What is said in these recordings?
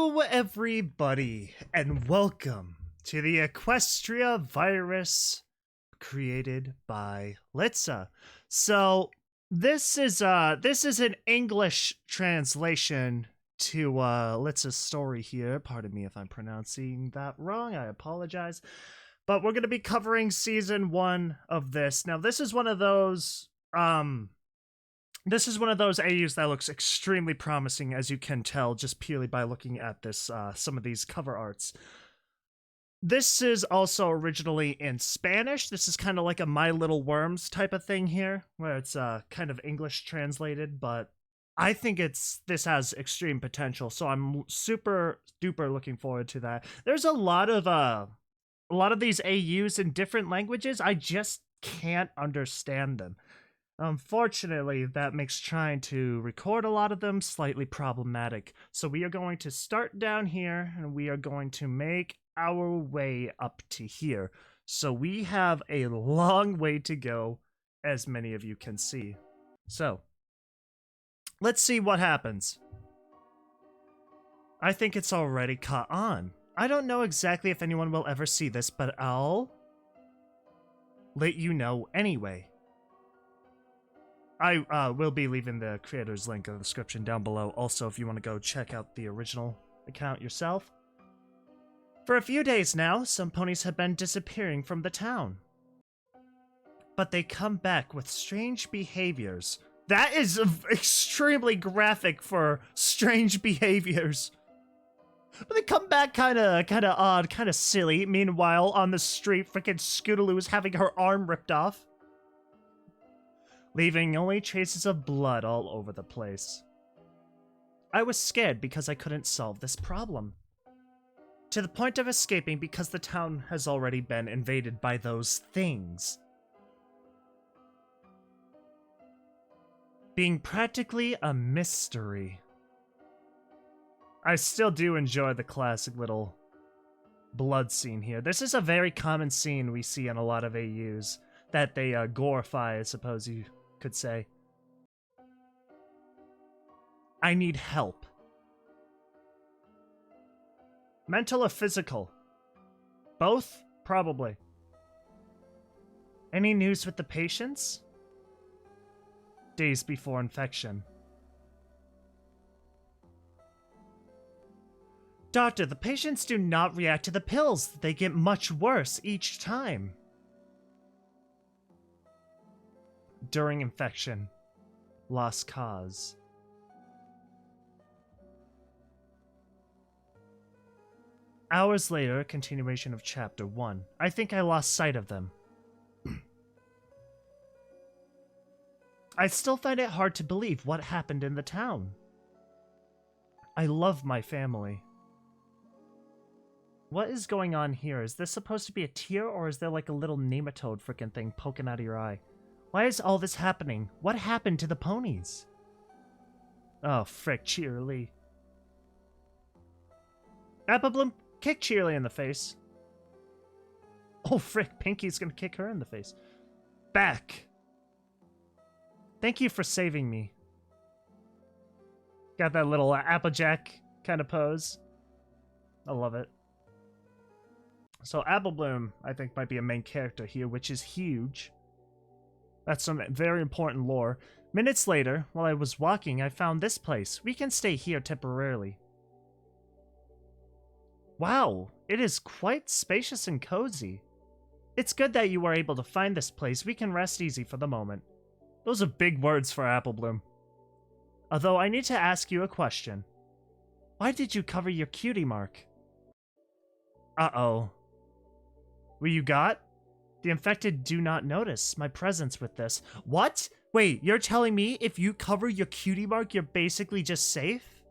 Hello, everybody, and welcome to the Equestria virus created by Litza. So this is an English translation to Litza's story here. Pardon me if I'm pronouncing that wrong. I apologize. But we're going to be covering season 1 of this. Now, this is one of those AUs that looks extremely promising, as you can tell just purely by looking at this, some of these cover arts. This is also originally in Spanish. This is kind of like a My Little Worms type of thing here, where it's kind of English translated, but I think this has extreme potential, so I'm super duper looking forward to that. There's a lot of these AUs in different languages. I just can't understand them. Unfortunately, that makes trying to record a lot of them slightly problematic. So we are going to start down here, and we are going to make our way up to here. So we have a long way to go, as many of you can see. So, let's see what happens. I think it's already caught on. I don't know exactly if anyone will ever see this, but I'll let you know anyway. I will be leaving the creator's link in the description down below, also if you want to go check out the original account yourself. For a few days now, some ponies have been disappearing from the town. But they come back with strange behaviors. That is extremely graphic for strange behaviors. But they come back kinda odd, kinda silly. Meanwhile, on the street, frickin' Scootaloo is having her arm ripped off, leaving only traces of blood all over the place. I was scared because I couldn't solve this problem, to the point of escaping because the town has already been invaded by those things. Being practically a mystery. I still do enjoy the classic little blood scene here. This is a very common scene we see in a lot of AUs, that they glorify, I suppose you could say. I need help. Mental or physical? Both? Probably. Any news with the patients? Days before infection. Doctor, the patients do not react to the pills. They get much worse each time. During infection. Lost cause. Hours later, continuation of chapter 1. I think I lost sight of them. I still find it hard to believe what happened in the town. I love my family. What is going on here? Is this supposed to be a tear, or is there like a little nematode frickin' thing poking out of your eye? Why is all this happening? What happened to the ponies? Oh, frick, Cheerly. Applebloom, kick Cheerly in the face. Oh, frick, Pinky's gonna kick her in the face. Back! Thank you for saving me. Got that little Applejack kind of pose. I love it. So Applebloom, I think, might be a main character here, which is huge. That's some very important lore. Minutes later, while I was walking, I found this place. We can stay here temporarily. Wow, it is quite spacious and cozy. It's good that you were able to find this place. We can rest easy for the moment. Those are big words for Applebloom. Although I need to ask you a question. Why did you cover your cutie mark? Uh-oh. What you got? The infected do not notice my presence with this. What? Wait, you're telling me if you cover your cutie mark, you're basically just safe?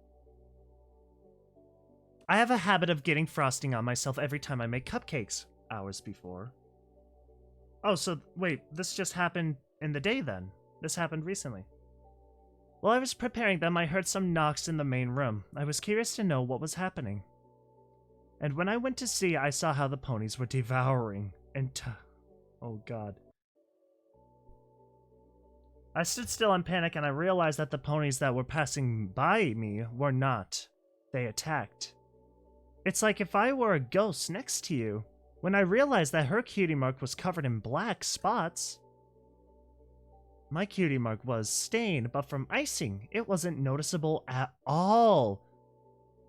I have a habit of getting frosting on myself every time I make cupcakes. Hours before. Oh, so wait, this just happened in the day then? This happened recently. While I was preparing them, I heard some knocks in the main room. I was curious to know what was happening. And when I went to see, I saw how the ponies were devouring oh god. I stood still in panic and I realized that the ponies that were passing by me were not. They attacked. It's like if I were a ghost next to you. When I realized that her cutie mark was covered in black spots. My cutie mark was stained, but from icing, it wasn't noticeable at all.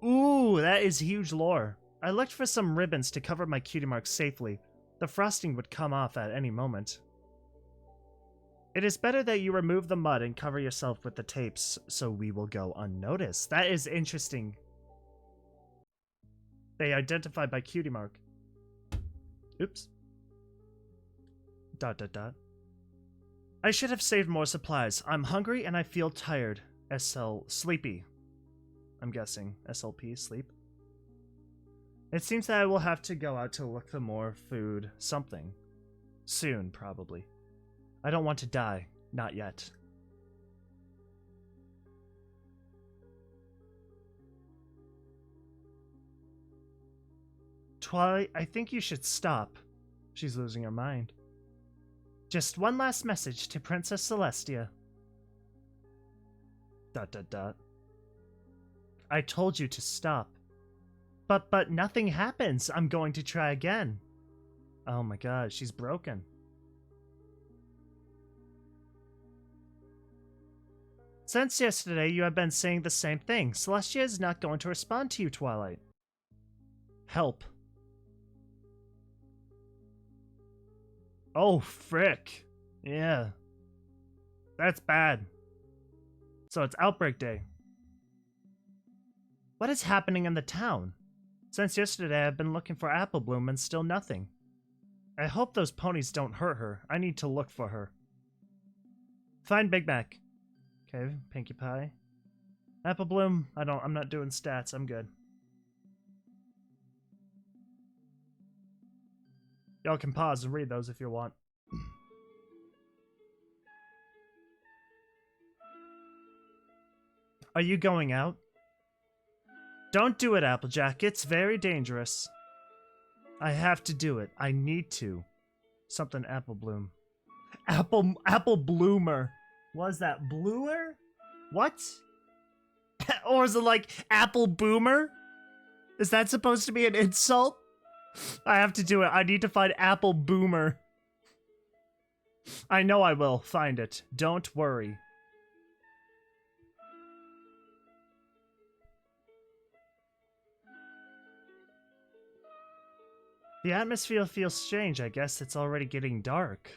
Ooh, that is huge lore. I looked for some ribbons to cover my cutie mark safely. The frosting would come off at any moment. It is better that you remove the mud and cover yourself with the tapes, so we will go unnoticed. That is interesting. They identified by cutie mark. Oops. ... I should have saved more supplies. I'm hungry and I feel tired. Sleepy. I'm guessing. SLP, sleep. It seems that I will have to go out to look for more food. Something. Soon, probably. I don't want to die. Not yet. Twilight, I think you should stop. She's losing her mind. Just one last message to Princess Celestia. ... I told you to stop. But nothing happens. I'm going to try again. Oh my god, she's broken. Since yesterday, you have been saying the same thing. Celestia is not going to respond to you, Twilight. Help. Oh, frick. Yeah. That's bad. So it's Outbreak Day. What is happening in the town? Since yesterday, I've been looking for Apple Bloom and still nothing. I hope those ponies don't hurt her. I need to look for her. Find Big Mac. Okay, Pinkie Pie. Apple Bloom, I'm not doing stats. I'm good. Y'all can pause and read those if you want. Are you going out? Don't do it, Applejack. It's very dangerous. I have to do it. I need to. Something Apple Bloom. Apple Bloomer. Was that Bluer? What? Or is it like Apple Boomer? Is that supposed to be an insult? I have to do it. I need to find Apple Boomer. I know I will find it. Don't worry. The atmosphere feels strange. I guess it's already getting dark.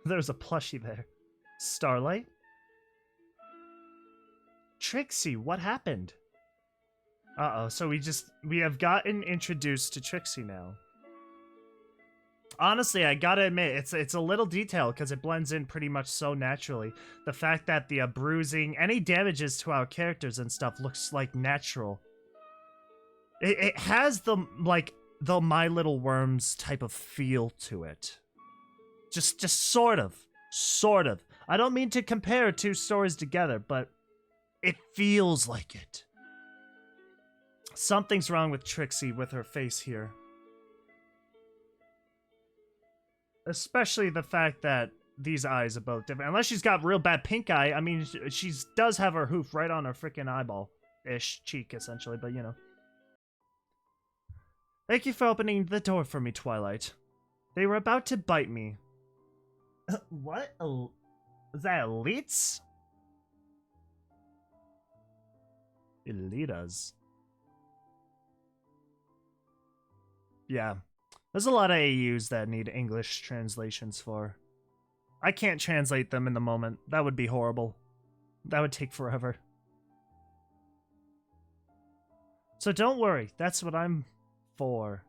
There's a plushie there. Starlight? Trixie, what happened? Uh-oh, so we have gotten introduced to Trixie now. Honestly, I gotta admit, it's a little detail because it blends in pretty much so naturally. The fact that the bruising, any damages to our characters and stuff looks like natural. It has the My Little Worms type of feel to it. Just sort of. I don't mean to compare two stories together, but it feels like it. Something's wrong with Trixie with her face here. Especially the fact that these eyes are both different. Unless she's got real bad pink eye. I mean, she does have her hoof right on her freaking eyeball-ish cheek, essentially, but you know. Thank you for opening the door for me, Twilight. They were about to bite me. What? Is that Litza? Elitas. Yeah. There's a lot of AUs that need English translations for. I can't translate them in the moment. That would be horrible. That would take forever. So don't worry. That's what I'm for.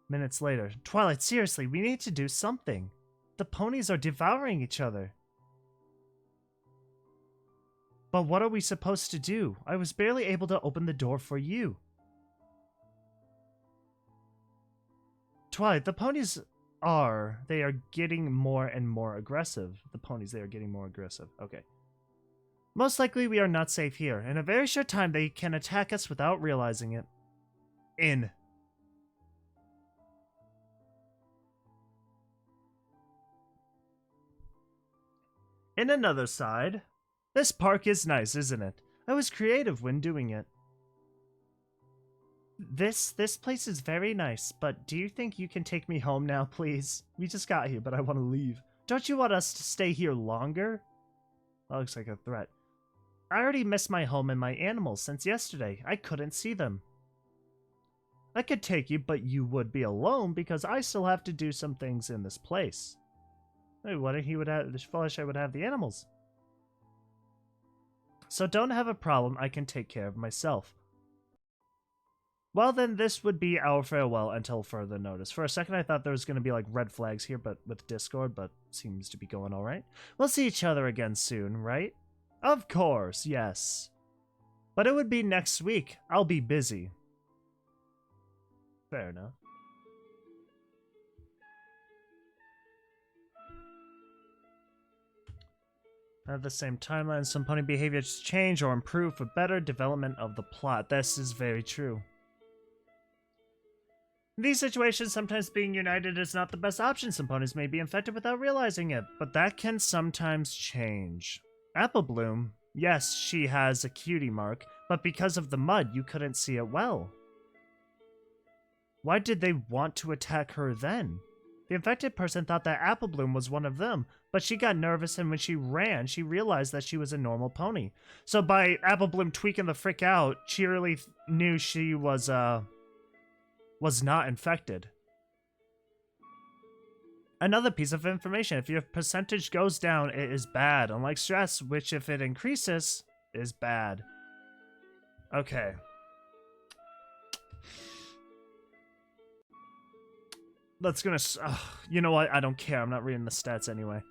Minutes later. Twilight, seriously, we need to do something. The ponies are devouring each other. But what are we supposed to do? I was barely able to open the door for you. Twilight, the ponies they are getting more and more aggressive. The ponies, they are getting more aggressive. Okay. Most likely we are not safe here. In a very short time, they can attack us without realizing it. In another side, this park is nice, isn't it? I was creative when doing it. This place is very nice, but do you think you can take me home now, please? We just got here, but I want to leave. Don't you want us to stay here longer? That looks like a threat. I already missed my home and my animals since yesterday. I couldn't see them. I could take you, but you would be alone because I still have to do some things in this place. Hey, what if he would have the Felicia would have the animals? So don't have a problem, I can take care of myself. Well then, this would be our farewell until further notice. For a second I thought there was going to be like red flags here but with Discord, but seems to be going alright. We'll see each other again soon, right? Of course, yes. But it would be next week. I'll be busy. Fair enough. At the same timeline, some pony behaviors change or improve for better development of the plot. This is very true. In these situations, sometimes being united is not the best option. Some ponies may be infected without realizing it, but that can sometimes change. Apple Bloom, yes, she has a cutie mark, but because of the mud, you couldn't see it well. Why did they want to attack her then? The infected person thought that Apple Bloom was one of them, but she got nervous and when she ran, she realized that she was a normal pony. So by Apple Bloom tweaking the frick out, she really knew she was not infected. Another piece of information, if your percentage goes down, it is bad, unlike stress, which if it increases, is bad. Okay. That's gonna... you know what? I don't care. I'm not reading the stats anyway.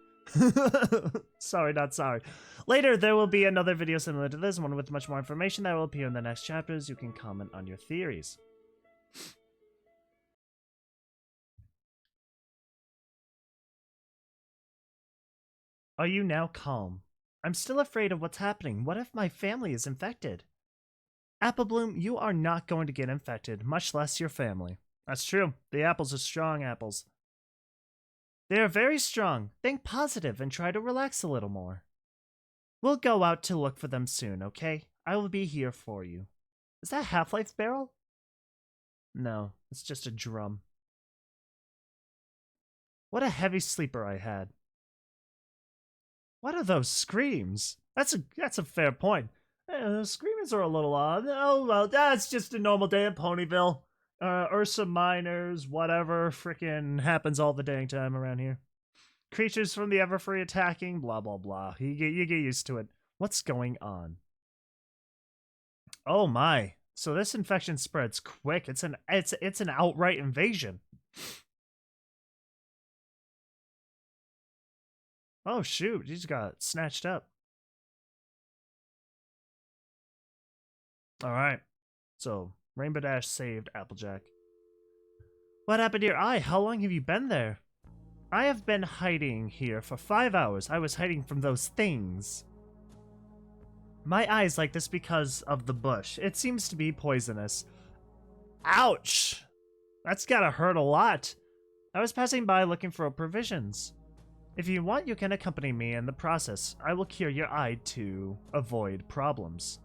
Sorry, not sorry. Later, there will be another video similar to this one with much more information that will appear in the next chapters. You can comment on your theories. Are you now calm? I'm still afraid of what's happening. What if my family is infected? Apple Bloom, you are not going to get infected, much less your family. That's true. The apples are strong apples. They are very strong. Think positive and try to relax a little more. We'll go out to look for them soon, okay? I will be here for you. Is that Half-Life barrel? No, it's just a drum. What a heavy sleeper I had. What are those screams? That's a fair point. The screamers are a little odd. Oh well, that's just a normal day in Ponyville. Ursa minors, whatever, frickin' happens all the dang time around here. Creatures from the Everfree attacking, blah blah blah. You get used to it. What's going on? Oh my! So this infection spreads quick. It's an outright invasion. Oh shoot, he just got snatched up. Alright. So, Rainbow Dash saved Applejack. What happened to your eye? How long have you been there? I have been hiding here for 5 hours. I was hiding from those things. My eye is like this because of the bush. It seems to be poisonous. Ouch! That's gotta hurt a lot. I was passing by looking for provisions. If you want, you can accompany me in the process. I will cure your eye to avoid problems.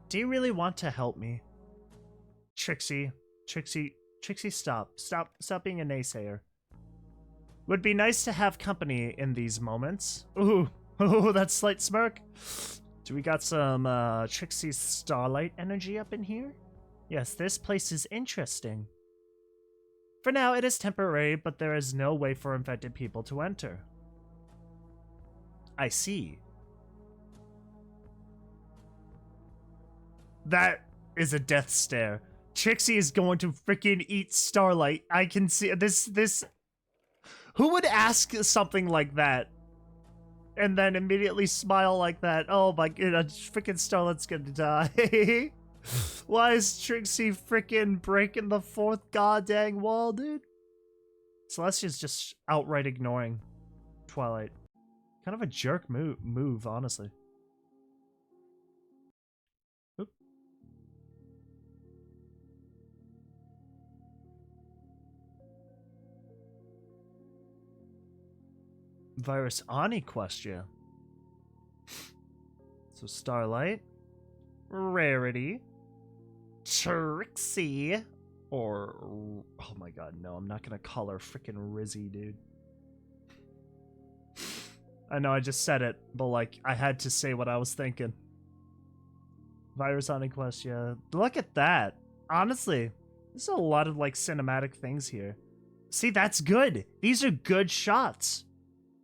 Do you really want to help me? Trixie, stop being a naysayer. Would be nice to have company in these moments. Ooh, that slight smirk. Do we got some Trixie's Starlight energy up in here? Yes, this place is interesting. For now, it is temporary, but there is no way for infected people to enter. I see. That is a death stare. Trixie is going to freaking eat Starlight. I can see this. Who would ask something like that? And then immediately smile like that? Oh my god, freaking Starlight's gonna die. Why is Trixie freaking breaking the fourth goddamn wall, dude? Celestia's just outright ignoring Twilight. Kind of a jerk move, honestly. Oop. Virus on Equestria. So Starlight, Rarity, Trixie, or... Oh my god, no, I'm not gonna call her freaking Rizzy, dude. I know I just said it, but like, I had to say what I was thinking. Virus on Equestria. Look at that. Honestly, there's a lot of like cinematic things here. See, that's good. These are good shots.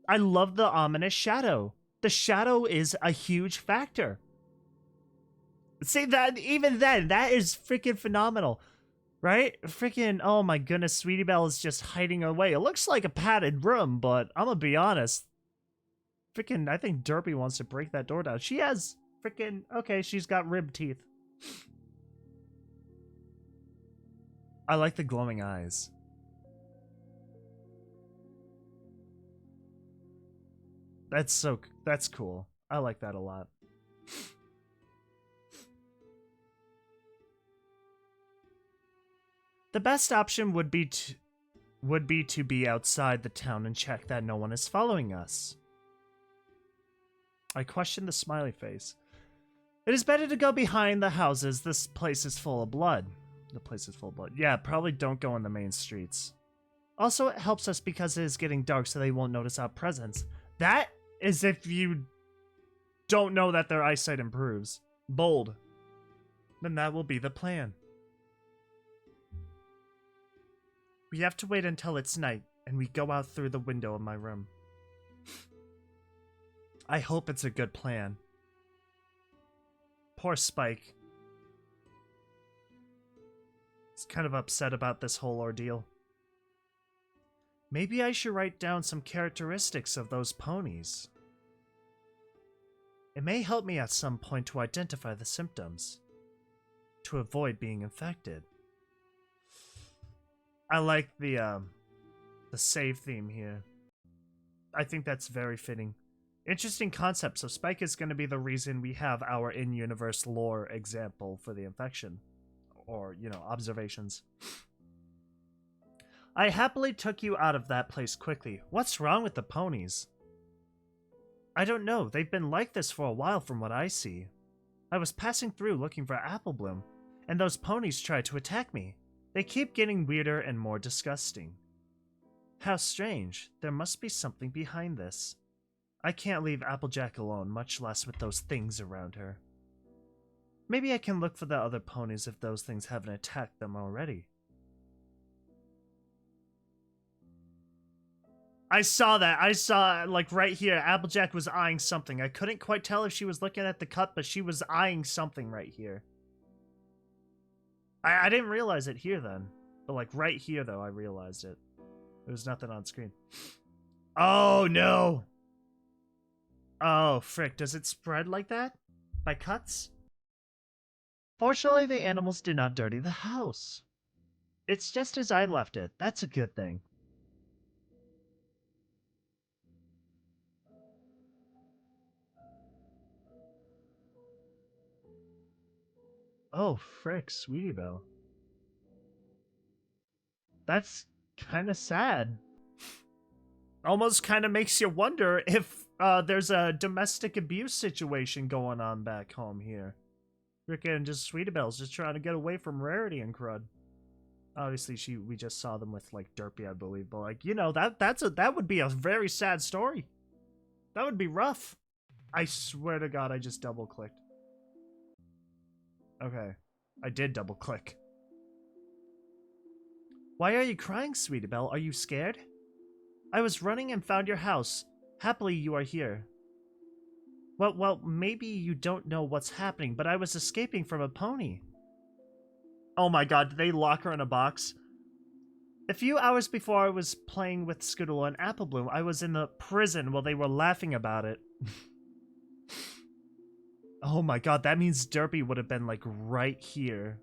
I love the ominous shadow. The shadow is a huge factor. See, that even then, that is freaking phenomenal. Right? Freaking, oh my goodness, Sweetie Belle is just hiding away. It looks like a padded room, but I'm gonna be honest. Freaking, I think Derpy wants to break that door down. She has freaking, okay, she's got rib teeth. I like the glowing eyes. That's cool. I like that a lot. The best option would be to be outside the town and check that no one is following us. I question the smiley face. It is better to go behind the houses. This place is full of blood. The place is full of blood. Yeah, probably don't go in the main streets. Also, it helps us because it is getting dark so they won't notice our presence. That is if you don't know that their eyesight improves. Bold. Then that will be the plan. We have to wait until it's night, and we go out through the window of my room. I hope it's a good plan. Poor Spike. He's kind of upset about this whole ordeal. Maybe I should write down some characteristics of those ponies. It may help me at some point to identify the symptoms, to avoid being infected. I like the save theme here. I think that's very fitting. Interesting concept. So Spike is going to be the reason we have our in-universe lore example for the infection. Or, you know, observations. I happily took you out of that place quickly. What's wrong with the ponies? I don't know. They've been like this for a while from what I see. I was passing through looking for Apple Bloom, and those ponies tried to attack me. They keep getting weirder and more disgusting. How strange. There must be something behind this. I can't leave Applejack alone, much less with those things around her. Maybe I can look for the other ponies if those things haven't attacked them already. I saw that. I saw, like, right here, Applejack was eyeing something. I couldn't quite tell if she was looking at the cut, but she was eyeing something right here. I didn't realize it here then. But, like, right here, though, I realized it. There was nothing on screen. Oh, no! Oh, frick. Does it spread like that? By cuts? Fortunately, the animals did not dirty the house. It's just as I left it. That's a good thing. Oh, frick, Sweetie Belle. That's kind of sad. Almost kind of makes you wonder if there's a domestic abuse situation going on back home here. Frickin' just Sweetie Belle's just trying to get away from Rarity and crud. Obviously, we just saw them with like Derpy, I believe, but like, you know, that would be a very sad story. That would be rough. I swear to God, I just double clicked. Okay, I did double click. Why are you crying, Sweetie Belle? Are you scared? I was running and found your house. Happily, you are here. Well, maybe you don't know what's happening, but I was escaping from a pony. Oh my god, did they lock her in a box? A few hours before I was playing with Scoodle and Apple Bloom, I was in the prison while they were laughing about it. Oh my god, that means Derpy would have been like right here.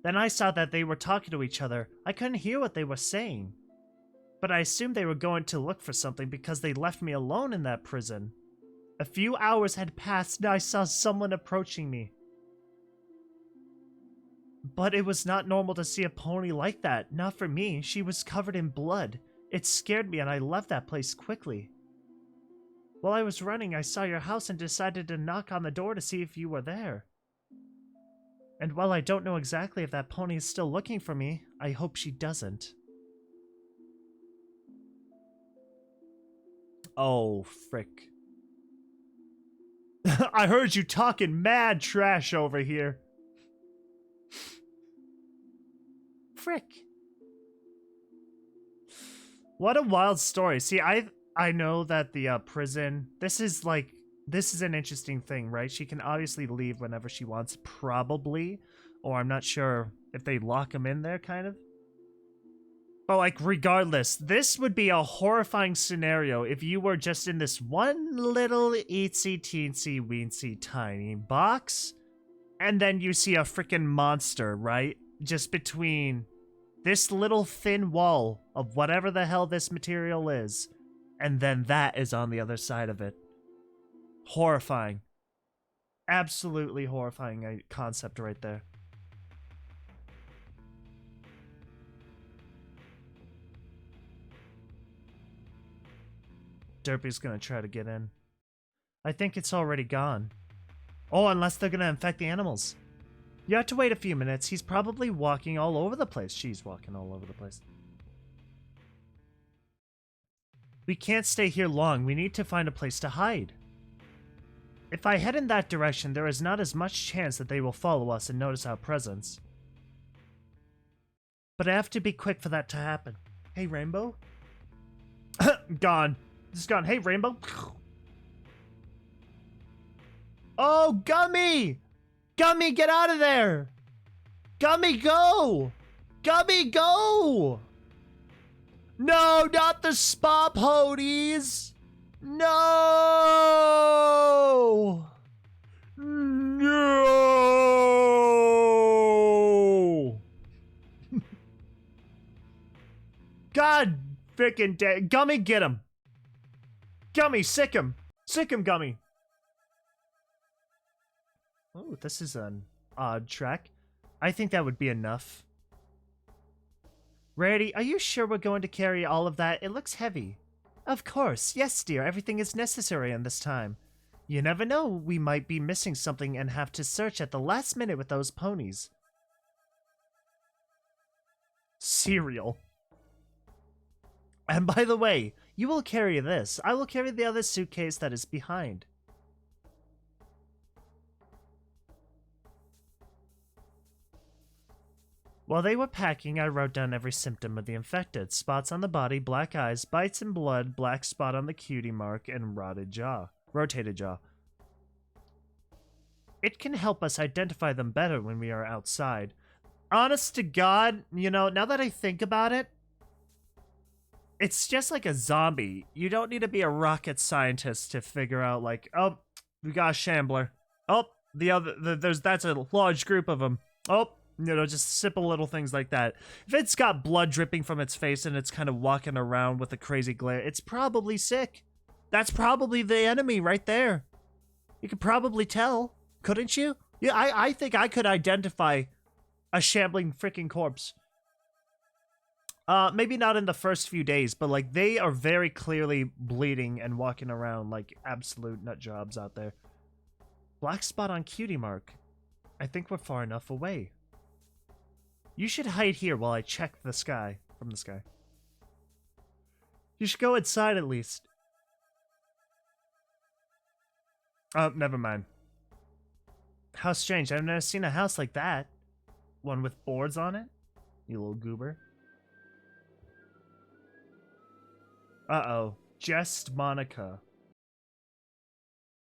Then I saw that they were talking to each other. I couldn't hear what they were saying. But I assumed they were going to look for something because they left me alone in that prison. A few hours had passed and I saw someone approaching me. But it was not normal to see a pony like that. Not for me. She was covered in blood. It scared me and I left that place quickly. While I was running, I saw your house and decided to knock on the door to see if you were there. And while I don't know exactly if that pony is still looking for me, I hope she doesn't. Oh, frick. I heard you talking mad trash over here. Frick. What a wild story. See, I know that the prison, this is an interesting thing, right? She can obviously leave whenever she wants, probably. Or I'm not sure if they lock him in there, kind of. But, like, regardless, this would be a horrifying scenario if you were just in this one little itsy teensy weensy tiny box, and then you see a freaking monster, right? Just between this little thin wall of whatever the hell this material is, and then that is on the other side of it. Horrifying. Absolutely horrifying concept right there. Derpy's gonna try to get in. I think it's already gone. Oh, unless they're gonna infect the animals. You have to wait a few minutes. He's probably walking all over the place. She's walking all over the place. We can't stay here long. We need to find a place to hide. If I head in that direction, there is not as much chance that they will follow us and notice our presence. But I have to be quick for that to happen. Hey, Rainbow? Gone. Just gone. Hey, Rainbow. Oh, Gummy! Gummy, get out of there! Gummy, go! Gummy, go! No, not the spa ponies! No! No! God frickin' dang. Gummy, get him! Gummy, sick him! Sick him, Gummy! Oh, this is an odd track. I think that would be enough. Rarity, are you sure we're going to carry all of that? It looks heavy. Of course. Yes, dear. Everything is necessary in this time. You never know. We might be missing something and have to search at the last minute with those ponies. Cereal. And by the way, you will carry this. I will carry the other suitcase that is behind. While they were packing, I wrote down every symptom of the infected. Spots on the body, black eyes, bites and blood, black spot on the cutie mark, and rotated jaw. It can help us identify them better when we are outside. Honest to God, you know, now that I think about it, it's just like a zombie. You don't need to be a rocket scientist to figure out, like, oh, we got a shambler. Oh, that's a large group of them. Oh, you know, just simple little things like that. If it's got blood dripping from its face and it's kind of walking around with a crazy glare, it's probably sick. That's probably the enemy right there. You could probably tell, couldn't you? Yeah, I think I could identify a shambling freaking corpse. Maybe not in the first few days, but like they are very clearly bleeding and walking around like absolute nut jobs out there. Black spot on cutie mark. I think we're far enough away. You should hide here while I check the sky from the sky. You should go inside at least. Oh, never mind. How strange. I've never seen a house like that. One with boards on it? You little goober. Uh-oh. Just Monica.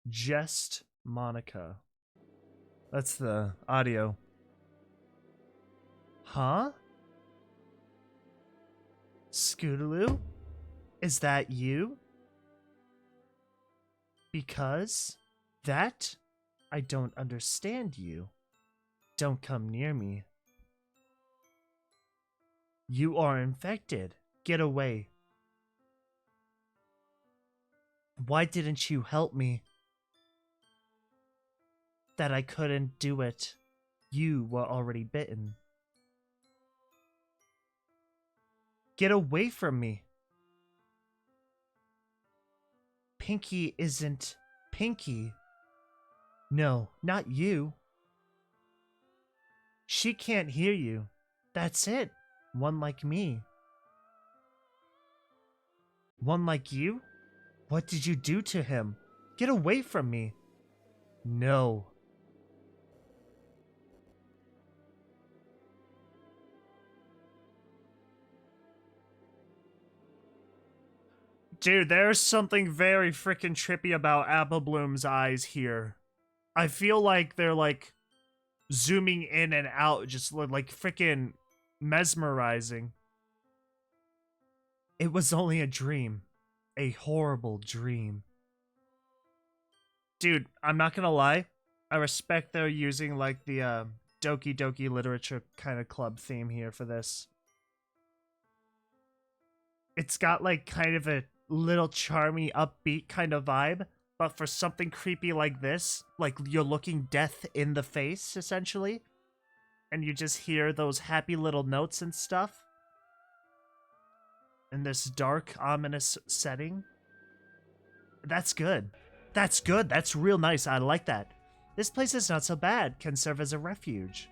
Just Monica. That's the audio. Huh? Scootaloo? Is that you? Because that? I don't understand you. Don't come near me. You are infected. Get away. Why didn't you help me? That I couldn't do it. You were already bitten. Get away from me. Pinky isn't Pinky. No, not you. She can't hear you. That's it. One like me. One like you? What did you do to him? Get away from me. No. Dude, there's something very freaking trippy about Apple Bloom's eyes here. I feel like they're like zooming in and out, just like freaking mesmerizing. It was only a dream. A horrible dream. Dude, I'm not gonna lie. I respect they're using like the Doki Doki Literature kind of club theme here for this. It's got like kind of a little charmy, upbeat kind of vibe, but for something creepy like this, like you're looking death in the face, essentially, and you just hear those happy little notes and stuff in this dark, ominous setting. That's good. That's good. That's real nice. I like that. This place is not so bad. Can serve as a refuge.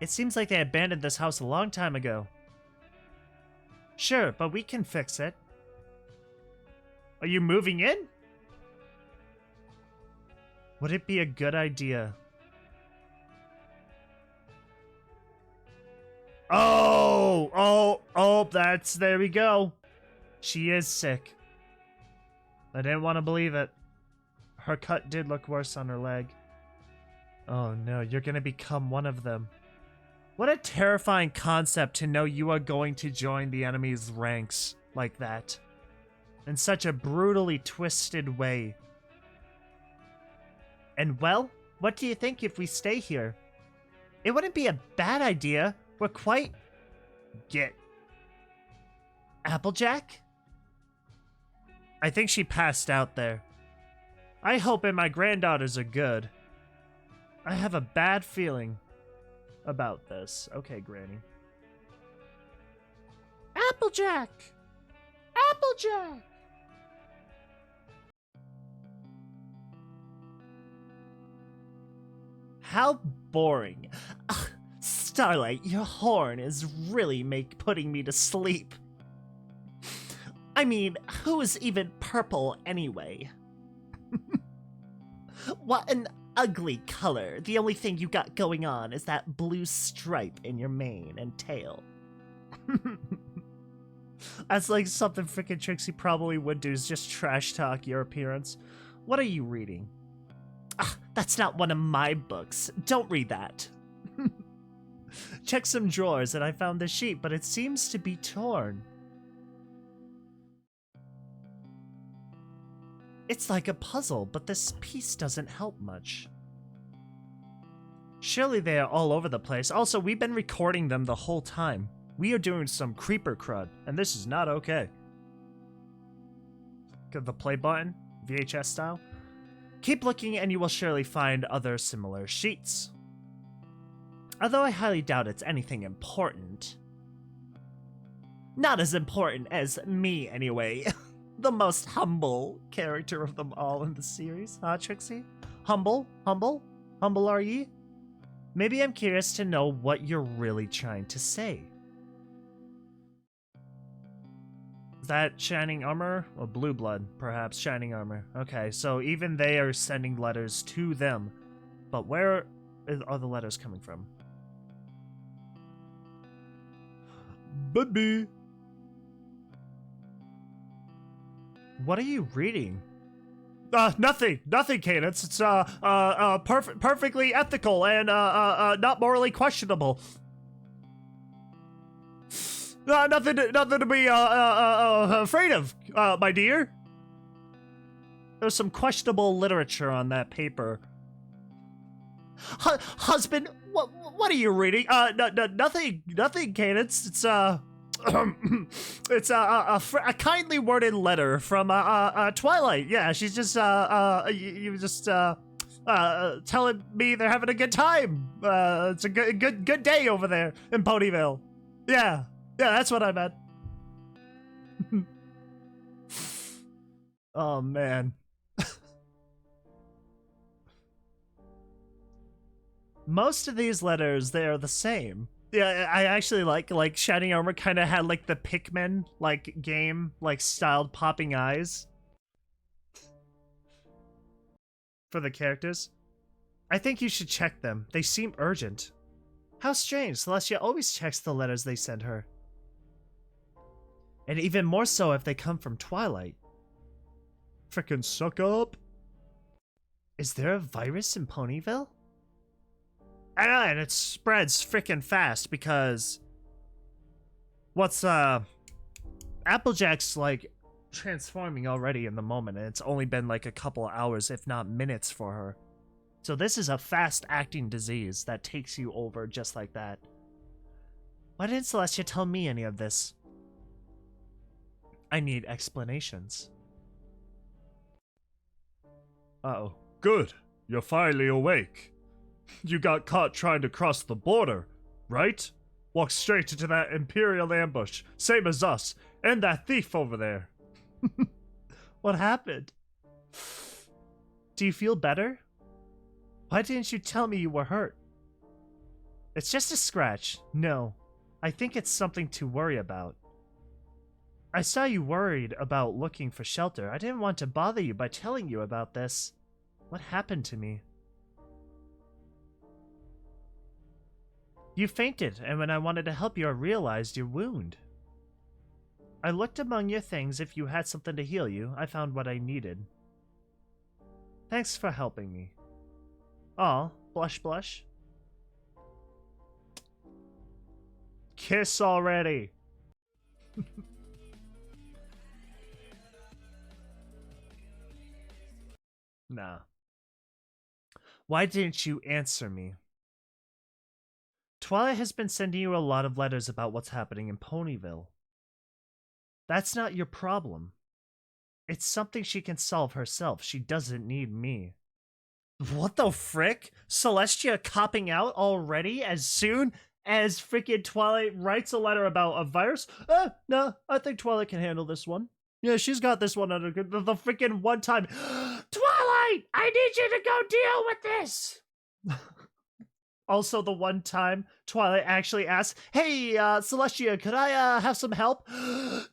It seems like they abandoned this house a long time ago. Sure, but we can fix it. Are you moving in? Would it be a good idea? Oh, there we go. She is sick. I didn't want to believe it. Her cut did look worse on her leg. Oh no, you're gonna become one of them. What a terrifying concept to know you are going to join the enemy's ranks like that. In such a brutally twisted way. And well, what do you think if we stay here? It wouldn't be a bad idea. We're quite... Get... Applejack? I think she passed out there. I hope my granddaughters are good. I have a bad feeling about this. Okay, Granny. Applejack! Applejack! How boring. Ugh, Starlight, your horn is really putting me to sleep. I mean, who's even purple anyway? What an ugly color. The only thing you got going on is that blue stripe in your mane and tail. That's like something freaking Trixie probably would do, is just trash talk your appearance. What are you reading? Ah, that's not one of my books. Don't read that. Check some drawers and I found this sheet, but it seems to be torn. It's like a puzzle, but this piece doesn't help much. Surely they are all over the place. Also, we've been recording them the whole time. We are doing some creeper crud, and this is not okay. Get the play button, VHS style. Keep looking and you will surely find other similar sheets. Although I highly doubt it's anything important. Not as important as me, anyway. The most humble character of them all in the series, huh, Trixie? Humble? Humble? Humble are ye? Maybe I'm curious to know what you're really trying to say. Is that Shining Armor? Or Blue Blood, perhaps. Shining Armor. Okay, so even they are sending letters to them. But where are the letters coming from? Baby! What are you reading? Nothing, Cadence. It's perfectly ethical and not morally questionable. Nothing to be afraid of, my dear. There's some questionable literature on that paper. Husband, what are you reading? Nothing, Cadence. It's it's a kindly worded letter from Twilight. Yeah, she's just you just telling me they're having a good time. It's a good day over there in Ponyville. Yeah, that's what I meant. Oh, man. Most of these letters, they are the same. Yeah, I actually like Shining Armor kind of had like the Pikmin like game like styled popping eyes for the characters. I think you should check them. They seem urgent. How strange. Celestia always checks the letters they send her. And even more so if they come from Twilight. Frickin' suck up. Is there a virus in Ponyville? I know, and it spreads frickin' fast because what's Applejack's like transforming already in the moment, and it's only been like a couple hours, if not minutes, for her. So this is a fast-acting disease that takes you over just like that. Why didn't Celestia tell me any of this? I need explanations. Uh-oh. Good. You're finally awake. You got caught trying to cross the border, right? Walked straight into that Imperial ambush, same as us, and that thief over there. What happened? Do you feel better? Why didn't you tell me you were hurt? It's just a scratch. No, I think it's something to worry about. I saw you worried about looking for shelter. I didn't want to bother you by telling you about this. What happened to me? You fainted, and when I wanted to help you, I realized your wound. I looked among your things. If you had something to heal you, I found what I needed. Thanks for helping me. Aw, blush blush. Kiss already. Nah. Why didn't you answer me? Twilight has been sending you a lot of letters about what's happening in Ponyville. That's not your problem. It's something she can solve herself. She doesn't need me. What the frick? Celestia copping out already as soon as freaking Twilight writes a letter about a virus? No, I think Twilight can handle this one. Yeah, she's got this one under the freaking one time. Twilight, I need you to go deal with this. Also, the one time Twilight actually asks, "Hey, Celestia, could I have some help?"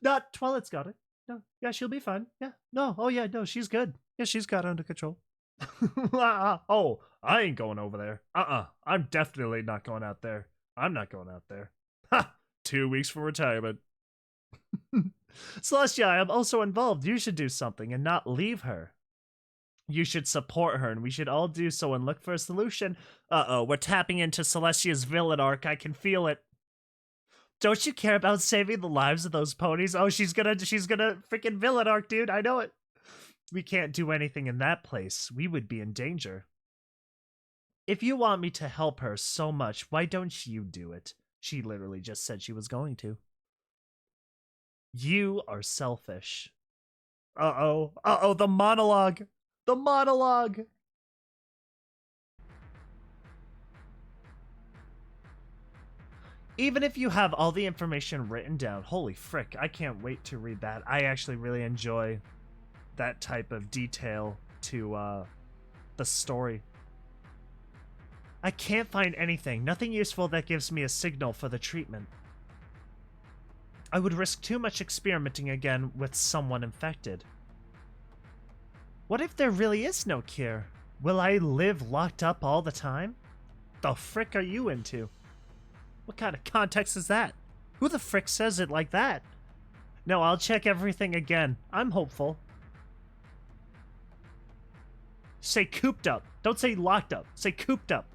Not Twilight's got it. No, yeah, she'll be fine. Yeah, no, oh yeah, no, she's good. Yeah, she's got it under control. Oh, I ain't going over there. I'm definitely not going out there. I'm not going out there. Ha! 2 weeks for retirement. Celestia, I am also involved. You should do something and not leave her. You should support her, and we should all do so and look for a solution. Uh-oh, we're tapping into Celestia's villain arc. I can feel it. Don't you care about saving the lives of those ponies? Oh, she's gonna freaking villain arc, dude. I know it. We can't do anything in that place. We would be in danger. If you want me to help her so much, why don't you do it? She literally just said she was going to. You are selfish. Uh-oh. Uh-oh, the monologue. The monologue. Even if you have all the information written down, holy frick, I can't wait to read that. I actually really enjoy that type of detail to the story. I can't find anything, nothing useful that gives me a signal for the treatment. I would risk too much experimenting again with someone infected. What if there really is no cure? Will I live locked up all the time? The frick are you into? What kind of context is that? Who the frick says it like that? No, I'll check everything again. I'm hopeful. Say cooped up. Don't say locked up. Say cooped up.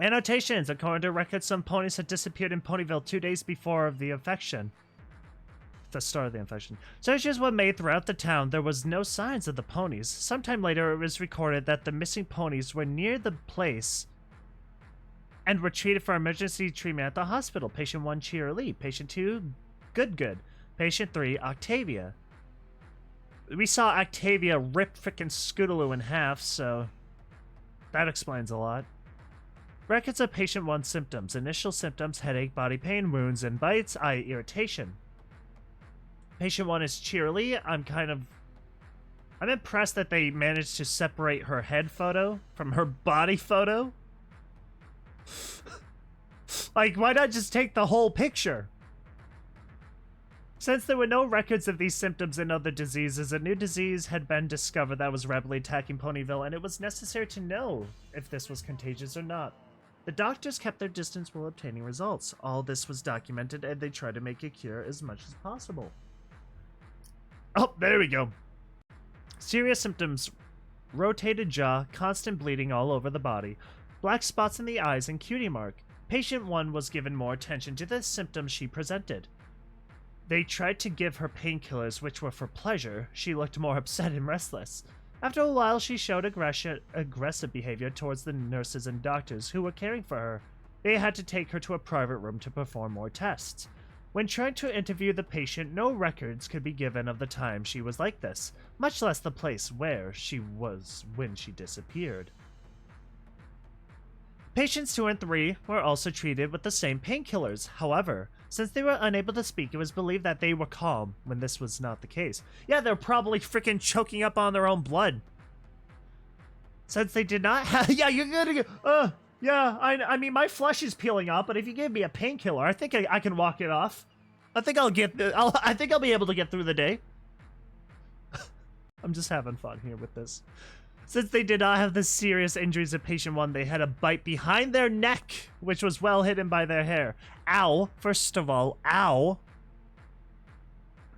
Annotations. According to records, some ponies had disappeared in Ponyville 2 days before the infection. The start of the infection. Searches were made throughout the town. There was no signs of the ponies. Sometime later, it was recorded that the missing ponies were near the place and were treated for emergency treatment at the hospital. Patient 1, Cheer Lee. Patient 2, Good. Patient 3, Octavia. We saw Octavia rip frickin' Scootaloo in half, so that explains a lot. Records of patient 1 symptoms. Initial symptoms: headache, body pain, wounds and bites, eye irritation. Patient 1 is Cheerly. I'm impressed that they managed to separate her head photo from her body photo. Like, why not just take the whole picture? Since there were no records of these symptoms in other diseases, a new disease had been discovered that was rapidly attacking Ponyville, and it was necessary to know if this was contagious or not. The doctors kept their distance while obtaining results. All this was documented, and they tried to make a cure as much as possible. Oh, there we go. Serious symptoms: rotated jaw, constant bleeding all over the body, black spots in the eyes, and cutie mark. Patient 1 was given more attention to the symptoms she presented. They tried to give her painkillers, which were for pleasure. She looked more upset and restless. After a while, she showed aggressive behavior towards the nurses and doctors who were caring for her. They had to take her to a private room to perform more tests. When trying to interview the patient, no records could be given of the time she was like this, much less the place where she was when she disappeared. Patients 2 and 3 were also treated with the same painkillers. However, since they were unable to speak, it was believed that they were calm when this was not the case. Yeah, they're probably freaking choking up on their own blood. Since they did not have... Yeah, you're gonna get... yeah, I mean, my flesh is peeling off, but if you give me a painkiller, I think I can walk it off. I think I think I'll be able to get through the day. I'm just having fun here with this. Since they did not have the serious injuries of patient 1, they had a bite behind their neck, which was well hidden by their hair. Ow. First of all, ow.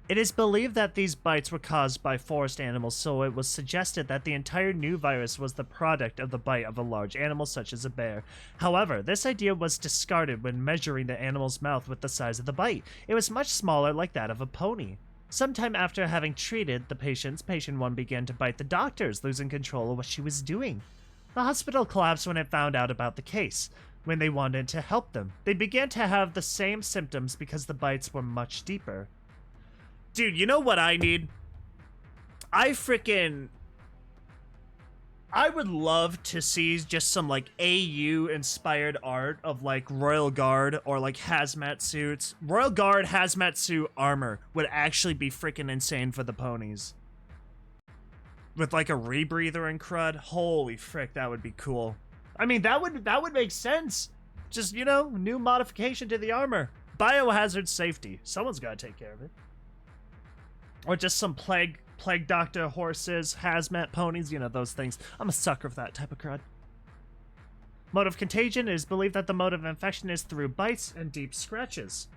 It is believed that these bites were caused by forest animals, so it was suggested that the entire new virus was the product of the bite of a large animal such as a bear. However, this idea was discarded when measuring the animal's mouth with the size of the bite. It was much smaller, like that of a pony. Sometime after having treated the patients, patient 1 began to bite the doctors, losing control of what she was doing. The hospital collapsed when it found out about the case. When they wanted to help them, they began to have the same symptoms because the bites were much deeper. Dude, you know what I need? I would love to see just some, like, AU-inspired art of, like, Royal Guard or, like, hazmat suits. Royal Guard hazmat suit armor would actually be freaking insane for the ponies. With, like, a rebreather and crud. Holy frick, that would be cool. I mean, that would make sense. Just, you know, new modification to the armor. Biohazard safety. Someone's got to take care of it. Or just some plague doctor horses, hazmat ponies, you know, those things. I'm a sucker for that type of crud. Mode of contagion: it is believed that the mode of infection is through bites and deep scratches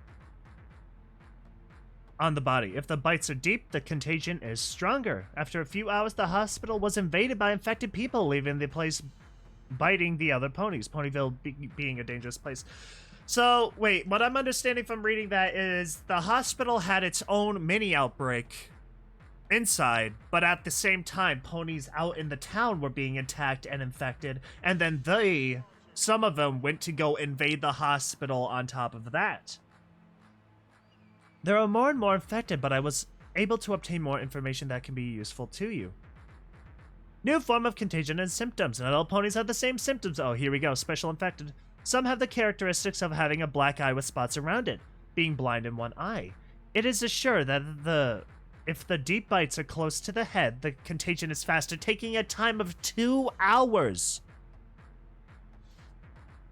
on the body. If the bites are deep, the contagion is stronger. After a few hours, the hospital was invaded by infected people, leaving the place biting the other ponies. Ponyville being a dangerous place. So, wait, what I'm understanding from reading that is the hospital had its own mini outbreak inside, but at the same time, ponies out in the town were being attacked and infected, and then some of them went to go invade the hospital on top of that. There are more and more infected, but I was able to obtain more information that can be useful to you. New form of contagion and symptoms. Not all ponies have the same symptoms. Oh, here we go. Special infected. Some have the characteristics of having a black eye with spots around it, being blind in one eye. It is assured that if the deep bites are close to the head, the contagion is faster, taking a time of 2 hours.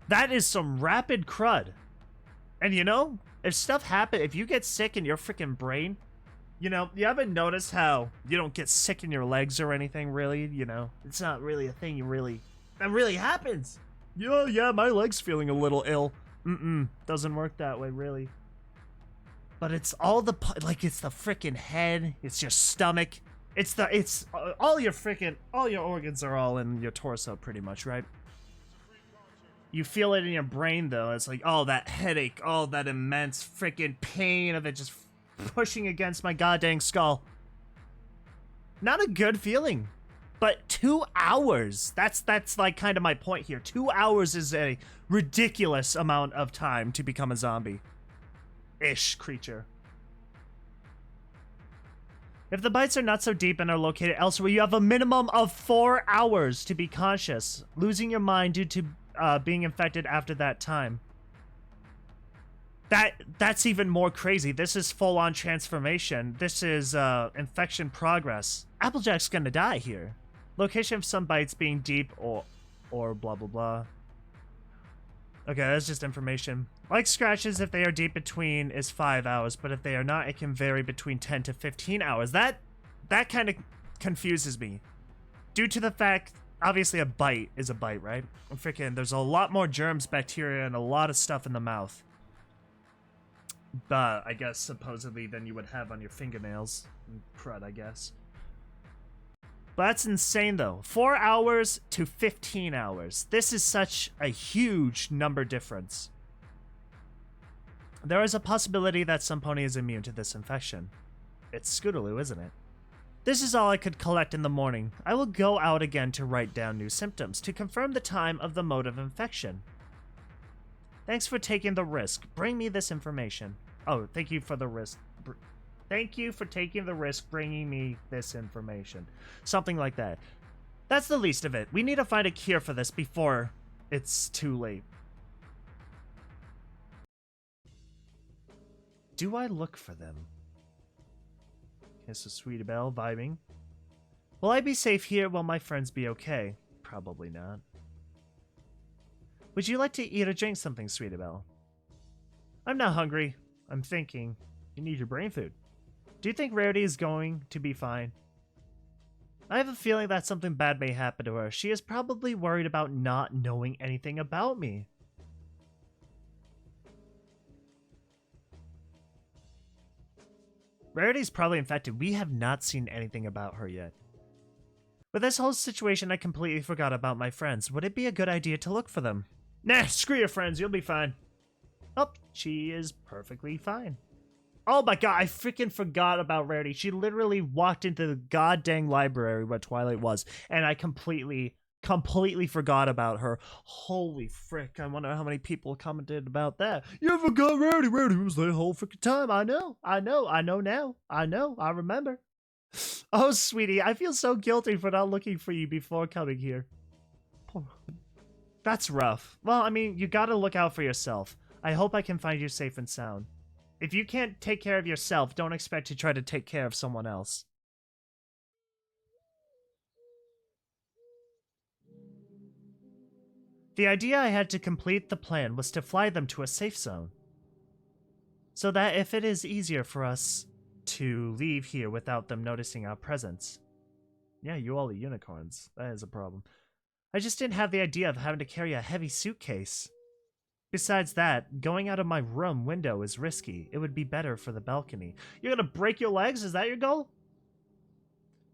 That is some rapid crud. And you know, if stuff happens, if you get sick in your freaking brain, you know, you haven't noticed how you don't get sick in your legs or anything, really? You know, it's not really a thing that really happens. Yeah, my leg's feeling a little ill. Doesn't work that way, really. But it's all the, like, it's the freaking head, it's your stomach, it's all your organs are all in your torso, pretty much, right? You feel it in your brain, though. It's like, oh, that headache, oh, that immense freaking pain of it just pushing against my goddamn skull. Not a good feeling. But 2 hours, that's like kind of my point here. 2 hours is a ridiculous amount of time to become a zombie-ish creature. If the bites are not so deep and are located elsewhere, you have a minimum of 4 hours to be conscious, losing your mind due to being infected after that time. That's even more crazy. This is full-on transformation. This is infection progress. Applejack's gonna die here. Location of some bites being deep or blah blah blah. Okay, that's just information. Like scratches, if they are deep between is 5 hours, but if they are not, it can vary between 10 to 15 hours. That kind of confuses me. Due to the fact, obviously a bite is a bite, right? Freaking, there's a lot more germs, bacteria, and a lot of stuff in the mouth. But I guess supposedly than you would have on your fingernails. Crud, I guess. But that's insane though. 4 hours to 15 hours. This is such a huge number difference. There is a possibility that some pony is immune to this infection. It's Scootaloo, isn't it? This is all I could collect in the morning. I will go out again to write down new symptoms to confirm the time of the mode of infection. Thanks for taking the risk. Bring me this information. Oh, thank you for the risk. Thank you for taking the risk bringing me this information. Something like that. That's the least of it. We need to find a cure for this before it's too late. Do I look for them? Okay, so Sweetie Belle vibing. Will I be safe here while my friends be okay? Probably not. Would you like to eat or drink something, Sweetie Belle? I'm not hungry. I'm thinking. You need your brain food. Do you think Rarity is going to be fine? I have a feeling that something bad may happen to her. She is probably worried about not knowing anything about me. Rarity's probably infected. We have not seen anything about her yet. With this whole situation, I completely forgot about my friends. Would it be a good idea to look for them? Nah, screw your friends. You'll be fine. Oh, she is perfectly fine. Oh my god, I freaking forgot about Rarity. She literally walked into the goddamn library where Twilight was, and I completely forgot about her. Holy frick, I wonder how many people commented about that. You forgot Rarity. Rarity was the whole freaking time. I know now. I remember. Oh, sweetie, I feel so guilty for not looking for you before coming here. That's rough. Well, I mean, you gotta look out for yourself. I hope I can find you safe and sound. If you can't take care of yourself, don't expect to try to take care of someone else. The idea I had to complete the plan was to fly them to a safe zone. So that if it is easier for us to leave here without them noticing our presence. Yeah, you all are unicorns. That is a problem. I just didn't have the idea of having to carry a heavy suitcase. Besides that, going out of my room window is risky. It would be better for the balcony. You're gonna break your legs? Is that your goal?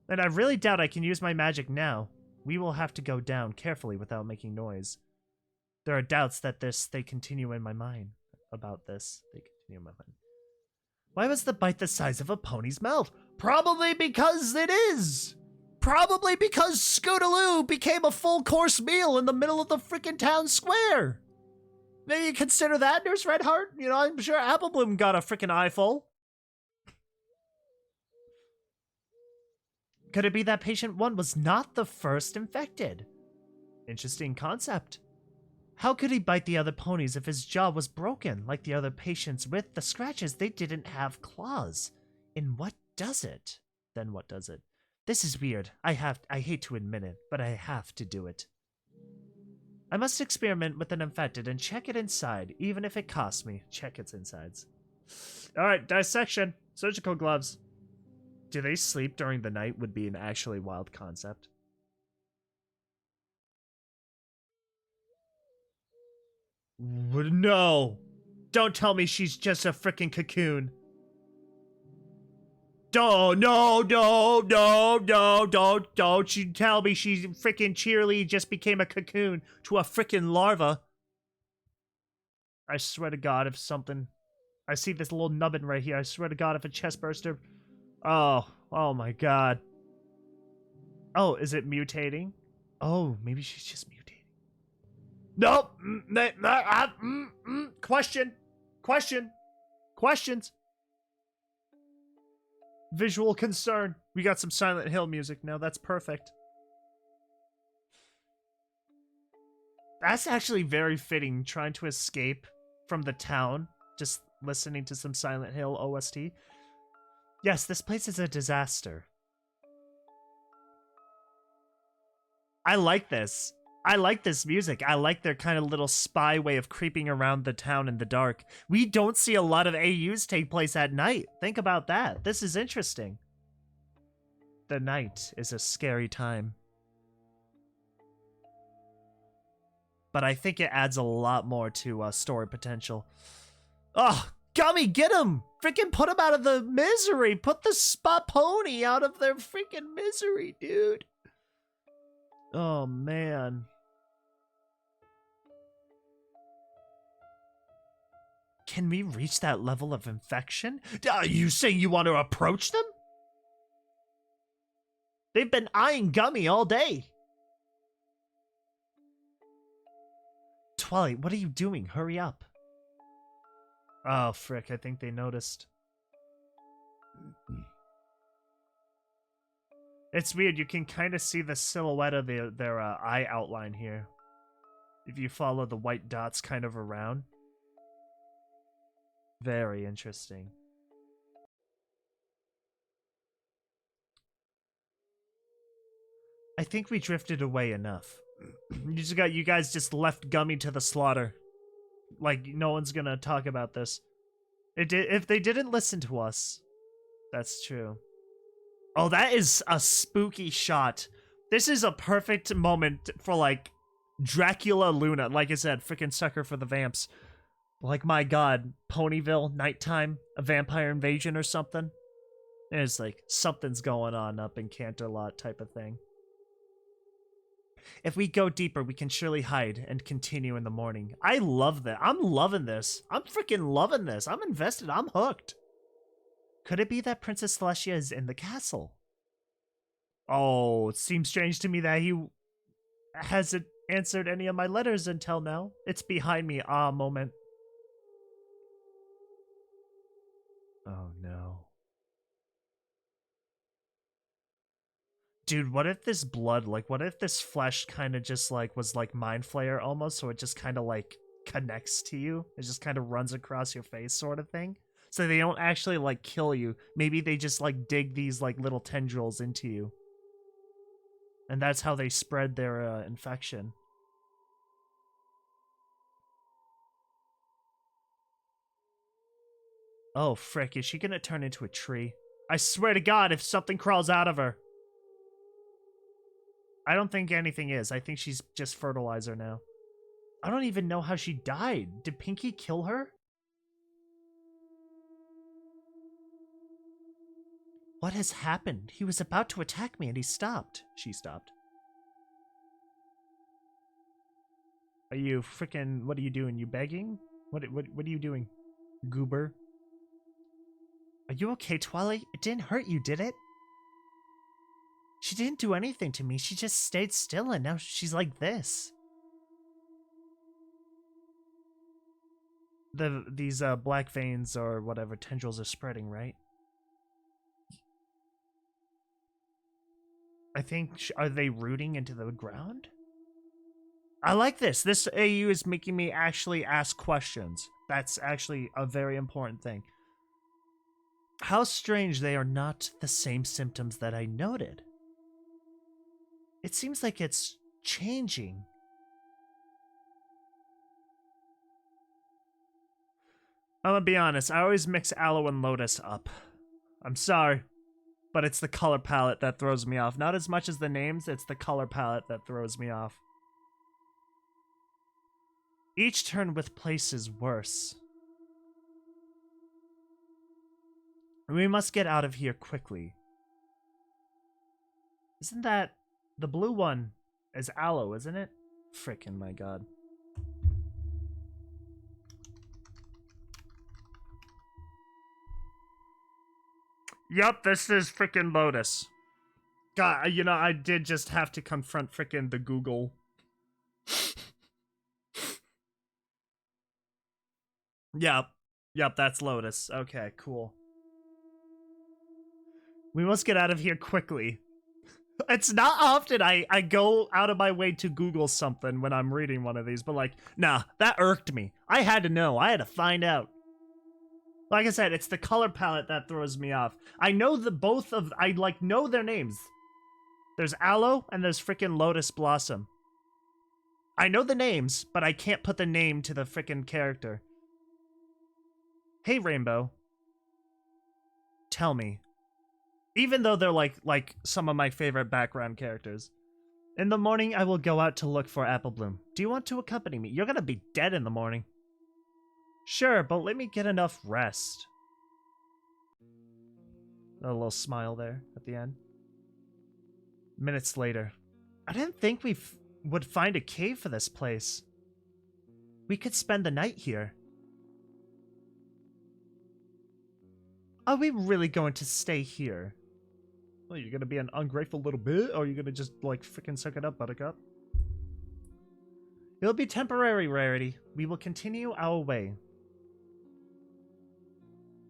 And I really doubt I can use my magic now. We will have to go down carefully without making noise. There are doubts that they continue in my mind. About this. They continue in my mind. Why was the bite the size of a pony's mouth? Probably because it is! Probably because Scootaloo became a full-course meal in the middle of the freaking town square! Maybe you consider that, Nurse Redheart? You know, I'm sure Apple Bloom got a freaking eyeful. Could it be that patient 1 was not the first infected? Interesting concept. How could he bite the other ponies if his jaw was broken? Like the other patients with the scratches, they didn't have claws. And what does it? Then what does it? This is weird. I hate to admit it, but I have to do it. I must experiment with an infected and check it inside, even if it costs me. Check its insides. Alright, dissection. Surgical gloves. Do they sleep during the night would be an actually wild concept. No. Don't tell me she's just a freaking cocoon. Don't you tell me she freaking cheerily just became a cocoon to a freaking larva. I swear to God, if something... I see this little nubbin right here. I swear to God, if a chest burster... Oh my God. Oh, is it mutating? Oh, maybe she's just mutating. Nope. Questions. Visual concern. We got some Silent Hill music now. That's perfect. That's actually very fitting, trying to escape from the town. Just listening to some Silent Hill OST. Yes, this place is a disaster. I like this. I like this music. I like their kind of little spy way of creeping around the town in the dark. We don't see a lot of AUs take place at night. Think about that. This is interesting. The night is a scary time. But I think it adds a lot more to story potential. Oh, Gummy, get him! Freaking put him out of the misery! Put the spot pony out of their freaking misery, dude! Oh, man. Can we reach that level of infection? Are you saying you want to approach them? They've been eyeing Gummy all day. Twilight, what are you doing? Hurry up. Oh, frick, I think they noticed. It's weird, you can kind of see the silhouette of their eye outline here. If you follow the white dots kind of around. Very interesting. I think we drifted away enough. You guys just left Gummy to the slaughter. Like, no one's gonna talk about this. If they didn't listen to us, that's true. Oh, that is a spooky shot. This is a perfect moment for, like, Dracula Luna. Like I said, freaking sucker for the vamps. Like, my god, Ponyville, nighttime, a vampire invasion or something. It's like, something's going on up in Canterlot type of thing. If we go deeper, we can surely hide and continue in the morning. I love that. I'm loving this. I'm freaking loving this. I'm invested. I'm hooked. Could it be that Princess Celestia is in the castle? Oh, it seems strange to me that he hasn't answered any of my letters until now. It's behind me. Ah, moment. Oh, no. Dude, what if this blood, like, what if this flesh kind of just, like, was like Mind Flayer almost, so it just kind of, like, connects to you? It just kind of runs across your face sort of thing? So they don't actually, like, kill you. Maybe they just, like, dig these, like, little tendrils into you. And that's how they spread their infection. Oh, frick, is she gonna turn into a tree? I swear to God, if something crawls out of her. I don't think anything is. I think she's just fertilizer now. I don't even know how she died. Did Pinky kill her? What has happened? He was about to attack me and he stopped. She stopped. Are you freaking... What are you doing? You begging? What are you doing? Goober? Are you okay, Twilight? It didn't hurt you, did it? She didn't do anything to me. She just stayed still and now she's like this. These black veins or whatever tendrils are spreading, right? I think, are they rooting into the ground? I like this. This AU is making me actually ask questions. That's actually a very important thing. How strange they are not the same symptoms that I noted. It seems like it's changing. I'm gonna be honest, I always mix Aloe and Lotus up. I'm sorry, but it's the color palette that throws me off. Not as much as the names, it's the color palette that throws me off. Each turn with place is worse. We must get out of here quickly. Isn't that... The blue one is Aloe, isn't it? Frickin' my god. Yup, this is frickin' Lotus. God, you know, I did just have to confront frickin' the Google. Yup. Yup, that's Lotus. Okay, cool. We must get out of here quickly. It's not often I go out of my way to Google something when I'm reading one of these, but like, nah, that irked me. I had to know. I had to find out. Like I said, it's the color palette that throws me off. I know I like know their names. There's Aloe and there's freaking Lotus Blossom. I know the names, but I can't put the name to the freaking character. Hey, Rainbow. Tell me. Even though they're like some of my favorite background characters. In the morning, I will go out to look for Apple Bloom. Do you want to accompany me? You're gonna be dead in the morning. Sure, but let me get enough rest. A little smile there at the end. Minutes later. I didn't think we would find a cave for this place. We could spend the night here. Are we really going to stay here? Well, you're gonna be an ungrateful little bit, or are you gonna just, like, freaking suck it up, Buttercup? It'll be temporary, Rarity. We will continue our way.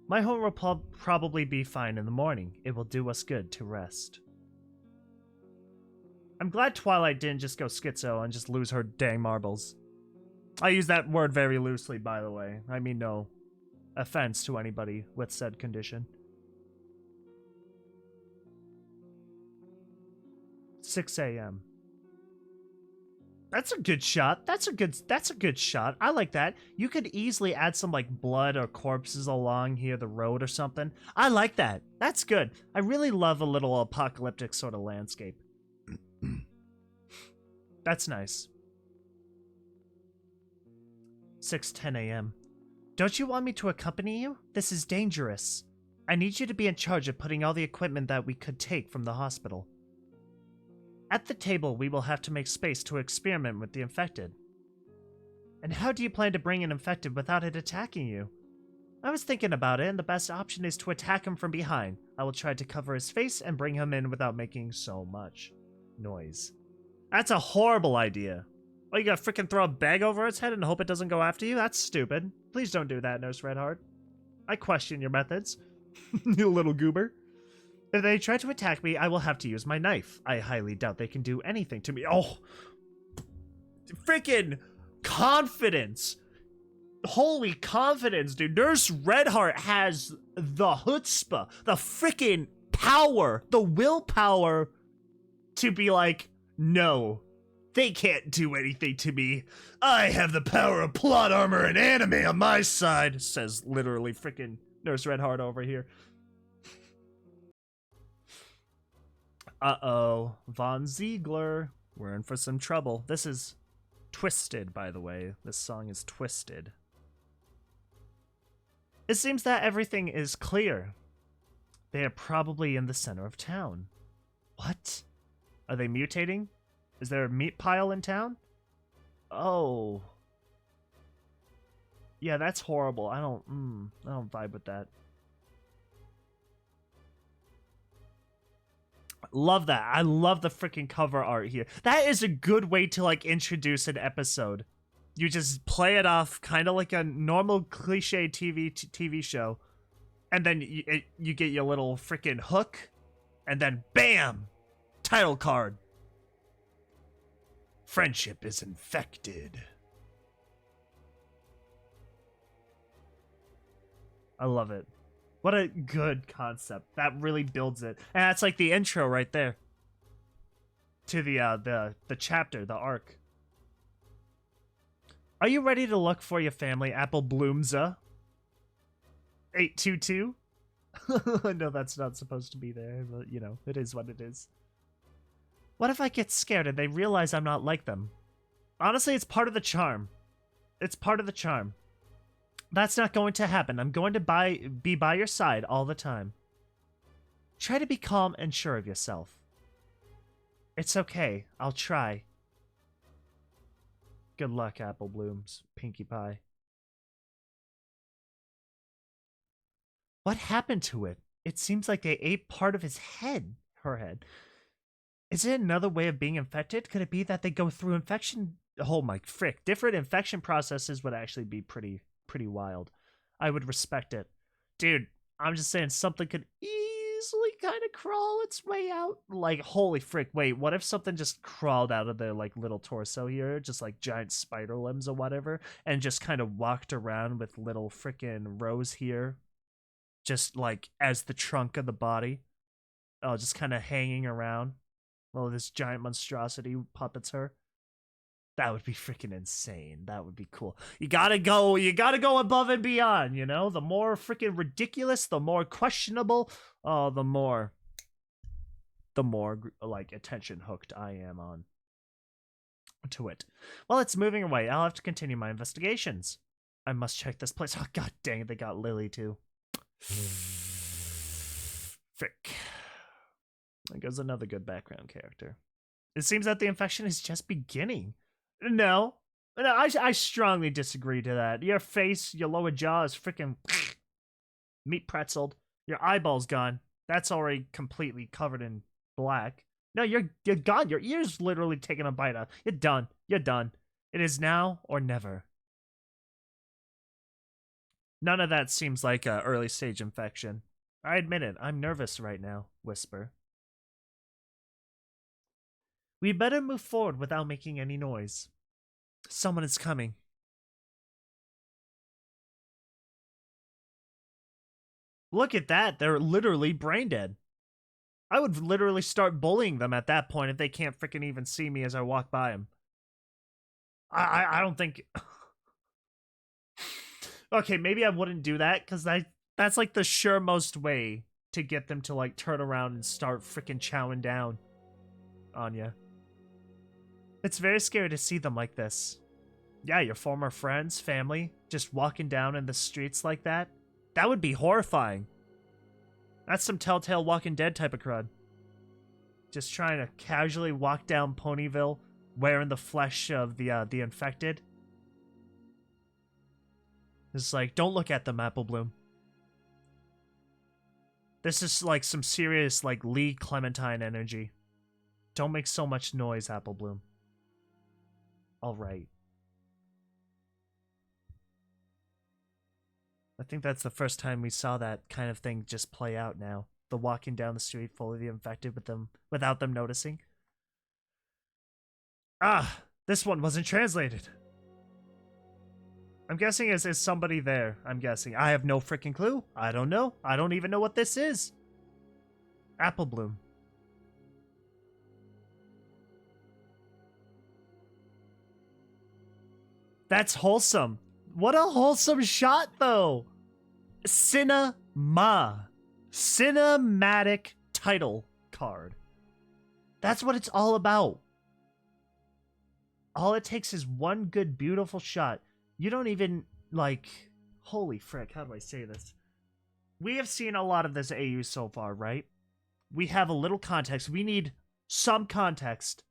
My home will probably be fine in the morning. It will do us good to rest. I'm glad Twilight didn't just go schizo and just lose her dang marbles. I use that word very loosely, by the way. I mean no offense to anybody with said condition. 6 a.m. That's a good shot. That's a good shot. I like that. You could easily add some like blood or corpses along here the road or something. I like that. That's good. I really love a little apocalyptic sort of landscape. That's nice. 6:10 a.m. Don't you want me to accompany you? This is dangerous. I need you to be in charge of putting all the equipment that we could take from the hospital. At the table, we will have to make space to experiment with the infected. And how do you plan to bring an infected without it attacking you? I was thinking about it, and the best option is to attack him from behind. I will try to cover his face and bring him in without making so much noise. That's a horrible idea. Oh, you gotta freaking throw a bag over its head and hope it doesn't go after you? That's stupid. Please don't do that, Nurse Redheart. I question your methods. You little goober. If they try to attack me, I will have to use my knife. I highly doubt they can do anything to me. Oh! Freaking confidence! Holy confidence, dude. Nurse Redheart has the chutzpah, the freaking power, the willpower to be like, no, they can't do anything to me. I have the power of plot armor and anime on my side, says literally freaking Nurse Redheart over here. Uh-oh, Von Ziegler. We're in for some trouble. This is Twisted, by the way. This song is Twisted. It seems that everything is clear. They are probably in the center of town. What? Are they mutating? Is there a meat pile in town? Oh. Yeah, that's horrible. I don't vibe with that. Love that. I love the freaking cover art here. That is a good way to like introduce an episode. You just play it off kind of like a normal cliche TV show, and then you get your little freaking hook, and then bam, title card. Friendship is infected. I love it. What a good concept. That really builds it. And that's like the intro right there. To the chapter, the arc. Are you ready to look for your family, Apple Bloomza? 822? I know that's not supposed to be there, but you know, it is what it is. What if I get scared and they realize I'm not like them? Honestly, it's part of the charm. It's part of the charm. That's not going to happen. I'm going to be by your side all the time. Try to be calm and sure of yourself. It's okay. I'll try. Good luck, Apple Blooms. Pinkie Pie. What happened to it? It seems like they ate part of his head. Her head. Is it another way of being infected? Could it be that they go through infection? Oh my frick. Different infection processes would actually be pretty wild. I would respect it. Dude, I'm just saying something could easily kind of crawl its way out. Like, holy frick, wait, what if something just crawled out of their, like, little torso here, just like giant spider limbs or whatever, and just kind of walked around with little frickin' rows here just like as the trunk of the body. Oh, just kind of hanging around while this giant monstrosity puppets her. That would be freaking insane. That would be cool. You gotta go above and beyond, you know? The more freaking ridiculous, the more questionable, the more like attention hooked I am on to it. Well, it's moving away. I'll have to continue my investigations. I must check this place. Oh, god dang it, they got Lily too. Frick. There goes another good background character. It seems that the infection is just beginning. No, I strongly disagree to that. Your face, your lower jaw is freaking meat pretzeled. Your eyeball's gone. That's already completely covered in black. No, you're gone. Your ear's literally taking a bite out. You're done. You're done. It is now or never. None of that seems like a early stage infection. I admit it. I'm nervous right now. Whisper. We better move forward without making any noise. Someone is coming. Look at that. They're literally brain dead. I would literally start bullying them at that point if they can't freaking even see me as I walk by them. I don't think... Okay, maybe I wouldn't do that, because that's like the sure most way to get them to like turn around and start freaking chowing down on you. It's very scary to see them like this. Yeah, your former friends, family, just walking down in the streets like that. That would be horrifying. That's some Telltale Walking Dead type of crud. Just trying to casually walk down Ponyville, wearing the flesh of the infected. It's like, don't look at them, Apple Bloom. This is like some serious like Lee Clementine energy. Don't make so much noise, Apple Bloom. Alright. I think that's the first time we saw that kind of thing just play out now. The walking down the street fully infected with them without them noticing. Ah, this one wasn't translated. I'm guessing is somebody there. I'm guessing. I have no freaking clue. I don't know. I don't even know what this is. Apple Bloom. That's wholesome. What a wholesome shot, though. Cinema. Cinematic title card. That's what it's all about. All it takes is one good, beautiful shot. You don't even, like... Holy frick, how do I say this? We have seen a lot of this AU so far, right? We have a little context. We need some context.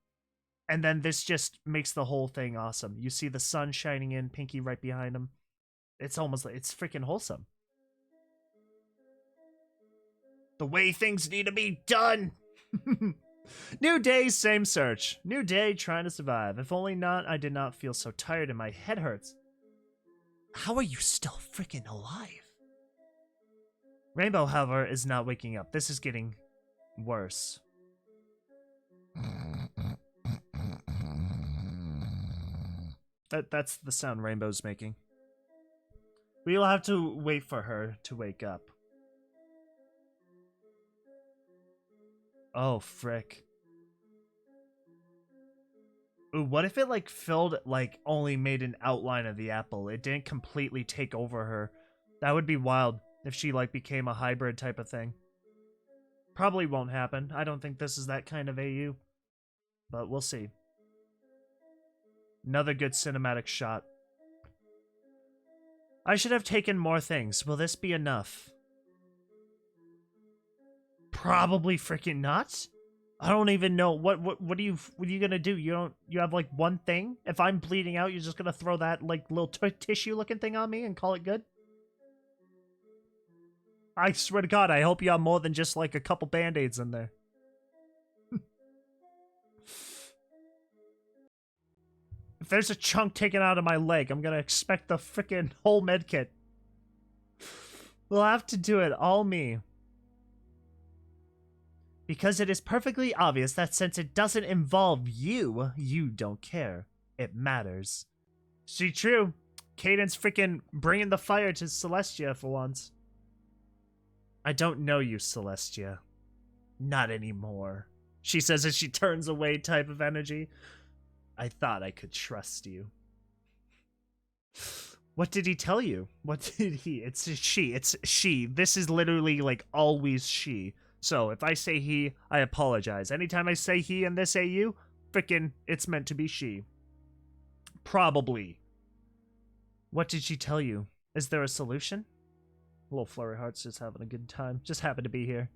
And then this just makes the whole thing awesome. You see the sun shining in, Pinky right behind him. It's almost like, it's freaking wholesome. The way things need to be done! New day, same search. New day, trying to survive. If only not, I did not feel so tired and my head hurts. How are you still freaking alive? Rainbow, however, is not waking up. This is getting worse. That's the sound Rainbow's making. We will have to wait for her to wake up. Oh, frick. Ooh, what if it, like, filled, like, only made an outline of the apple? It didn't completely take over her. That would be wild if she, like, became a hybrid type of thing. Probably won't happen. I don't think this is that kind of AU. But we'll see. Another good cinematic shot. I should have taken more things. Will this be enough? Probably freaking not. I don't even know what are you gonna do? You have like one thing? If I'm bleeding out, you're just gonna throw that like little tissue looking thing on me and call it good? I swear to God, I hope you have more than just like a couple band-aids in there. If there's a chunk taken out of my leg, I'm gonna expect the freaking whole medkit. We'll have to do it all me. Because it is perfectly obvious that since it doesn't involve you, you don't care. It matters. See, true. Caden's freaking bringing the fire to Celestia for once. I don't know you, Celestia. Not anymore. She says as she turns away, type of energy. I thought I could trust you. What did he tell you? What did he? It's she. It's she. This is literally like always she. So if I say he, I apologize. Anytime I say he in this AU, frickin' it's meant to be she. Probably. What did she tell you? Is there a solution? Little Flurry Heart's just having a good time. Just happened to be here.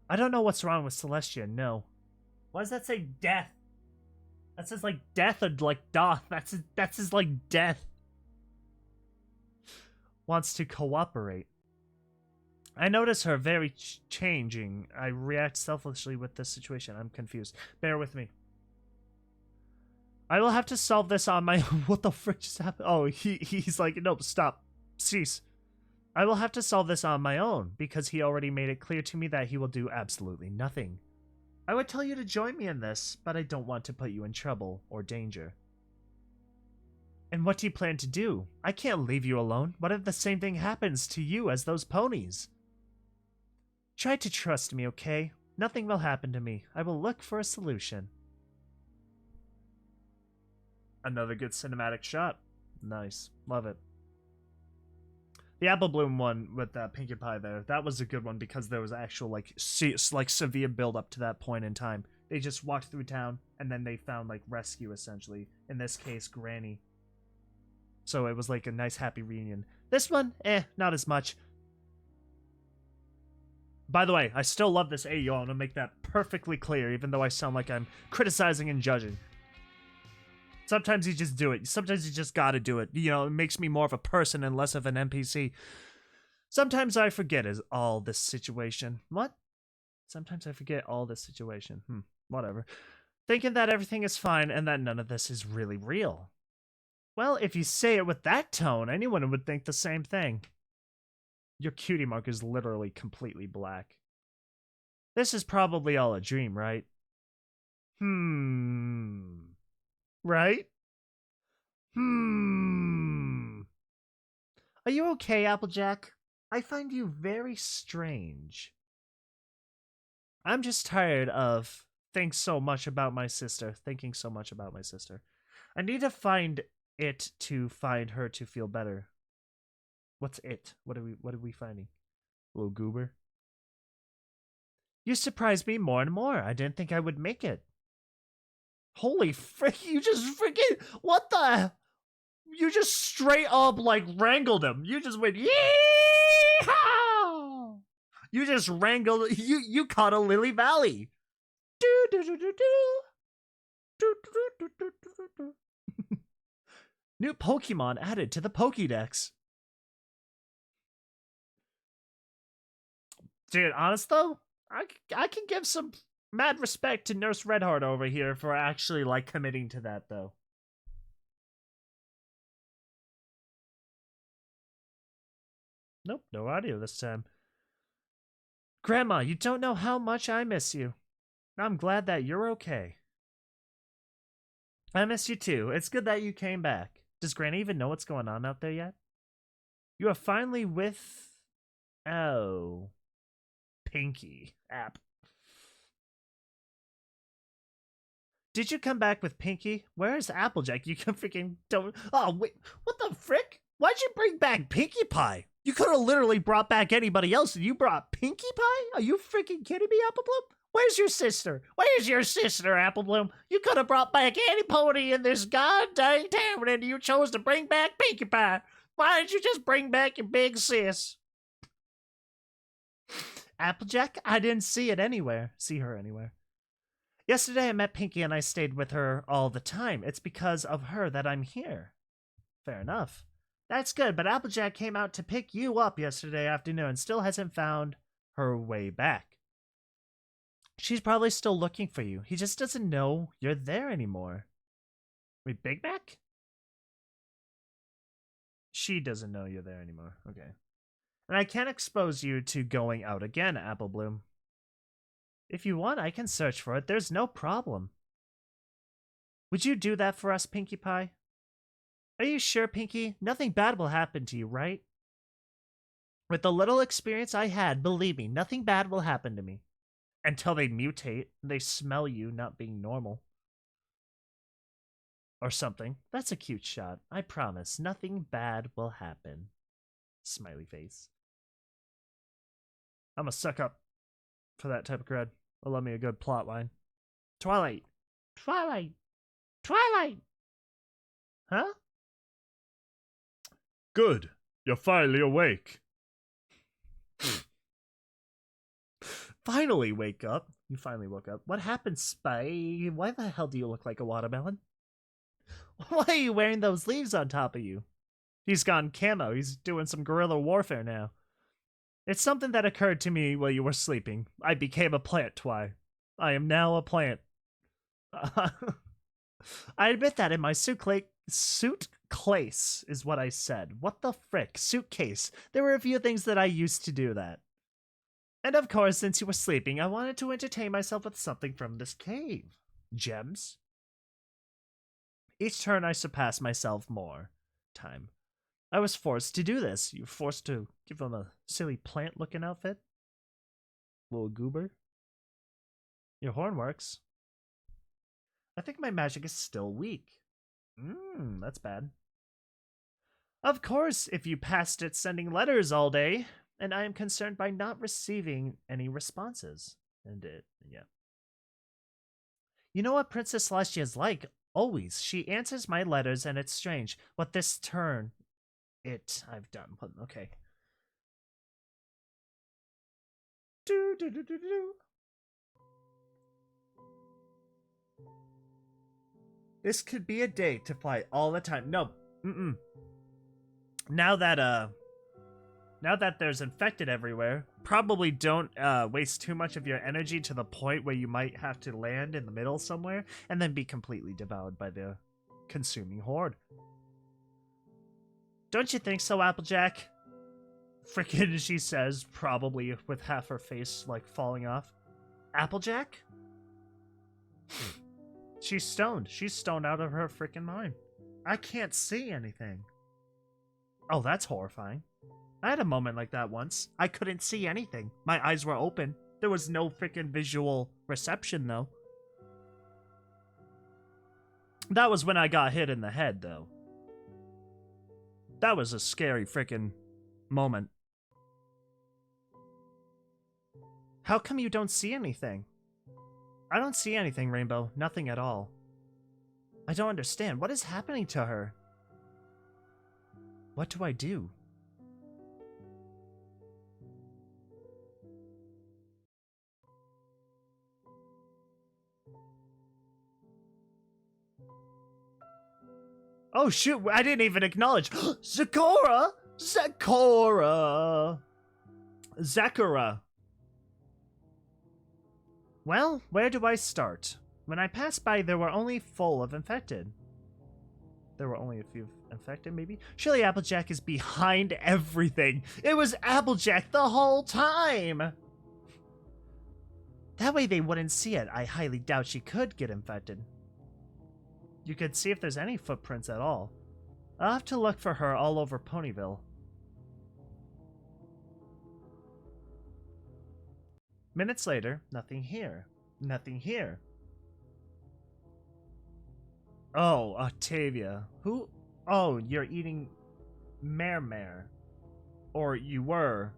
I don't know what's wrong with Celestia, no. Why does that say death? That says like death or like doth. That's his like death. Wants to cooperate. I notice her very changing. I react selfishly with this situation. I'm confused. Bear with me. I will have to solve this on my own. What the frick just happened? Oh, he's like, nope, stop. Cease. I will have to solve this on my own, because he already made it clear to me that he will do absolutely nothing. I would tell you to join me in this, but I don't want to put you in trouble or danger. And what do you plan to do? I can't leave you alone. What if the same thing happens to you as those ponies? Try to trust me, okay? Nothing will happen to me. I will look for a solution. Another good cinematic shot. Nice. Love it. The Apple Bloom one with Pinkie Pie there, that was a good one because there was actual like severe build up to that point in time. They just walked through town and then they found like rescue essentially. In this case, Granny. So it was like a nice happy reunion. This one, not as much. By the way, I still love this AU. I want to make that perfectly clear, even though I sound like I'm criticizing and judging. Sometimes you just do it. Sometimes you just gotta do it. You know, it makes me more of a person and less of an NPC. Sometimes I forget all this situation. What? Sometimes I forget all this situation. Whatever. Thinking that everything is fine and that none of this is really real. Well, if you say it with that tone, anyone would think the same thing. Your cutie mark is literally completely black. This is probably all a dream, right? Right? Are you okay, Applejack? I find you very strange. I'm just tired of thinking so much about my sister. I need to find it to find her to feel better. What's it? What are we finding? Little goober? You surprised me more and more. I didn't think I would make it. Holy frick, you just freaking, what the? You just straight up like wrangled him. You just went, yeehaw! You just wrangled, you caught a Lily Valley. Do, do, do, do, do. Do, do, do, do, do, do. New Pokemon added to the Pokédex. Dude, honest though, I can give some mad respect to Nurse Redheart over here for actually like committing to that though. Nope, no audio this time. Grandma, you don't know how much I miss you. I'm glad that you're okay. I miss you too. It's good that you came back. Does Granny even know what's going on out there yet? You are finally with... Oh. Pinkie. App. Did you come back with Pinkie? Where's Applejack? You can freaking don't... Oh, wait. What the frick? Why'd you bring back Pinkie Pie? You could have literally brought back anybody else and you brought Pinkie Pie? Are you freaking kidding me, Applebloom? Where's your sister? Where's your sister, Applebloom? You could have brought back any pony in this goddamn town and you chose to bring back Pinkie Pie. Why didn't you just bring back your big sis? Applejack? I didn't see her anywhere. Yesterday I met Pinkie and I stayed with her all the time. It's because of her that I'm here. Fair enough. That's good, but Applejack came out to pick you up yesterday afternoon and still hasn't found her way back. She's probably still looking for you. He just doesn't know you're there anymore. Wait, Big Mac? She doesn't know you're there anymore. Okay. And I can't expose you to going out again, Applebloom. If you want, I can search for it. There's no problem. Would you do that for us, Pinkie Pie? Are you sure, Pinkie? Nothing bad will happen to you, right? With the little experience I had, believe me, nothing bad will happen to me. Until they mutate, they smell you not being normal. Or something. That's a cute shot. I promise, nothing bad will happen. Smiley face. I'm a suck up for that type of cred. I love me a good plot line. Twilight. Twilight. Twilight. Huh? Good. You're finally awake. Finally wake up. You finally woke up. What happened, Spy? Why the hell do you look like a watermelon? Why are you wearing those leaves on top of you? He's gone camo. He's doing some guerrilla warfare now. It's something that occurred to me while you were sleeping. I became a plant, Twy. I am now a plant. I admit that in my suitcase is what I said. What the frick? Suitcase. There were a few things that I used to do that. And of course, since you were sleeping, I wanted to entertain myself with something from this cave. Gems? Each turn I surpassed myself more time. I was forced to do this. You were forced to give him a silly plant-looking outfit? Little goober? Your horn works. I think my magic is still weak. That's bad. Of course, if you passed it sending letters all day, and I am concerned by not receiving any responses. And yeah. You know what Princess Celestia is like? Always. She answers my letters, and it's strange. What this turn, I've done. Okay. This could be a day to fly all the time. No. Now that there's infected everywhere, probably don't waste too much of your energy to the point where you might have to land in the middle somewhere and then be completely devoured by the consuming horde. Don't you think so, Applejack? Frickin', she says, probably with half her face, like, falling off. Applejack? She's stoned. She's stoned out of her frickin' mind. I can't see anything. Oh, that's horrifying. I had a moment like that once. I couldn't see anything. My eyes were open. There was no frickin' visual reception, though. That was when I got hit in the head, though. That was a scary frickin' moment. How come you don't see anything? I don't see anything, Rainbow. Nothing at all. I don't understand. What is happening to her? What do I do? Oh shoot, I didn't even acknowledge. Zakora! Zakora! Zakura. Well, where do I start? When I passed by, there were only full of infected. There were only a few infected, maybe? Surely Applejack is behind everything. It was Applejack the whole time! That way they wouldn't see it. I highly doubt she could get infected. You could see if there's any footprints at all. I'll have to look for her all over Ponyville. Minutes later, nothing here. Nothing here. Oh, Octavia. Who? Oh, you're eating Mare. Or you were.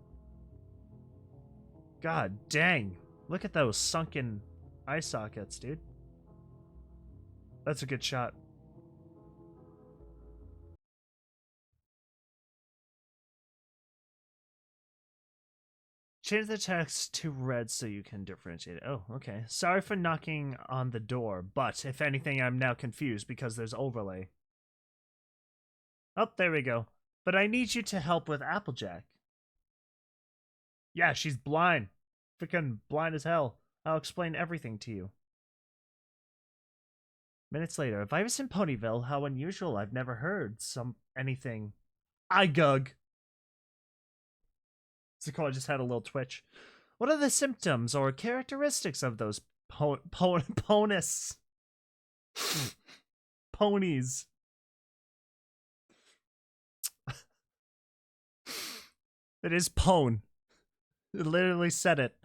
God dang. Look at those sunken eye sockets, dude. That's a good shot. Change the text to red so you can differentiate it. Oh, okay. Sorry for knocking on the door, but if anything, I'm now confused because there's overlay. Oh, there we go. But I need you to help with Applejack. Yeah, she's blind. Freaking blind as hell. I'll explain everything to you. Minutes later, a virus in Ponyville. How unusual. I've never heard anything. I gug. Zakora just had a little twitch. What are the symptoms or characteristics of those ponies? Ponies. It is Pone. It literally said it.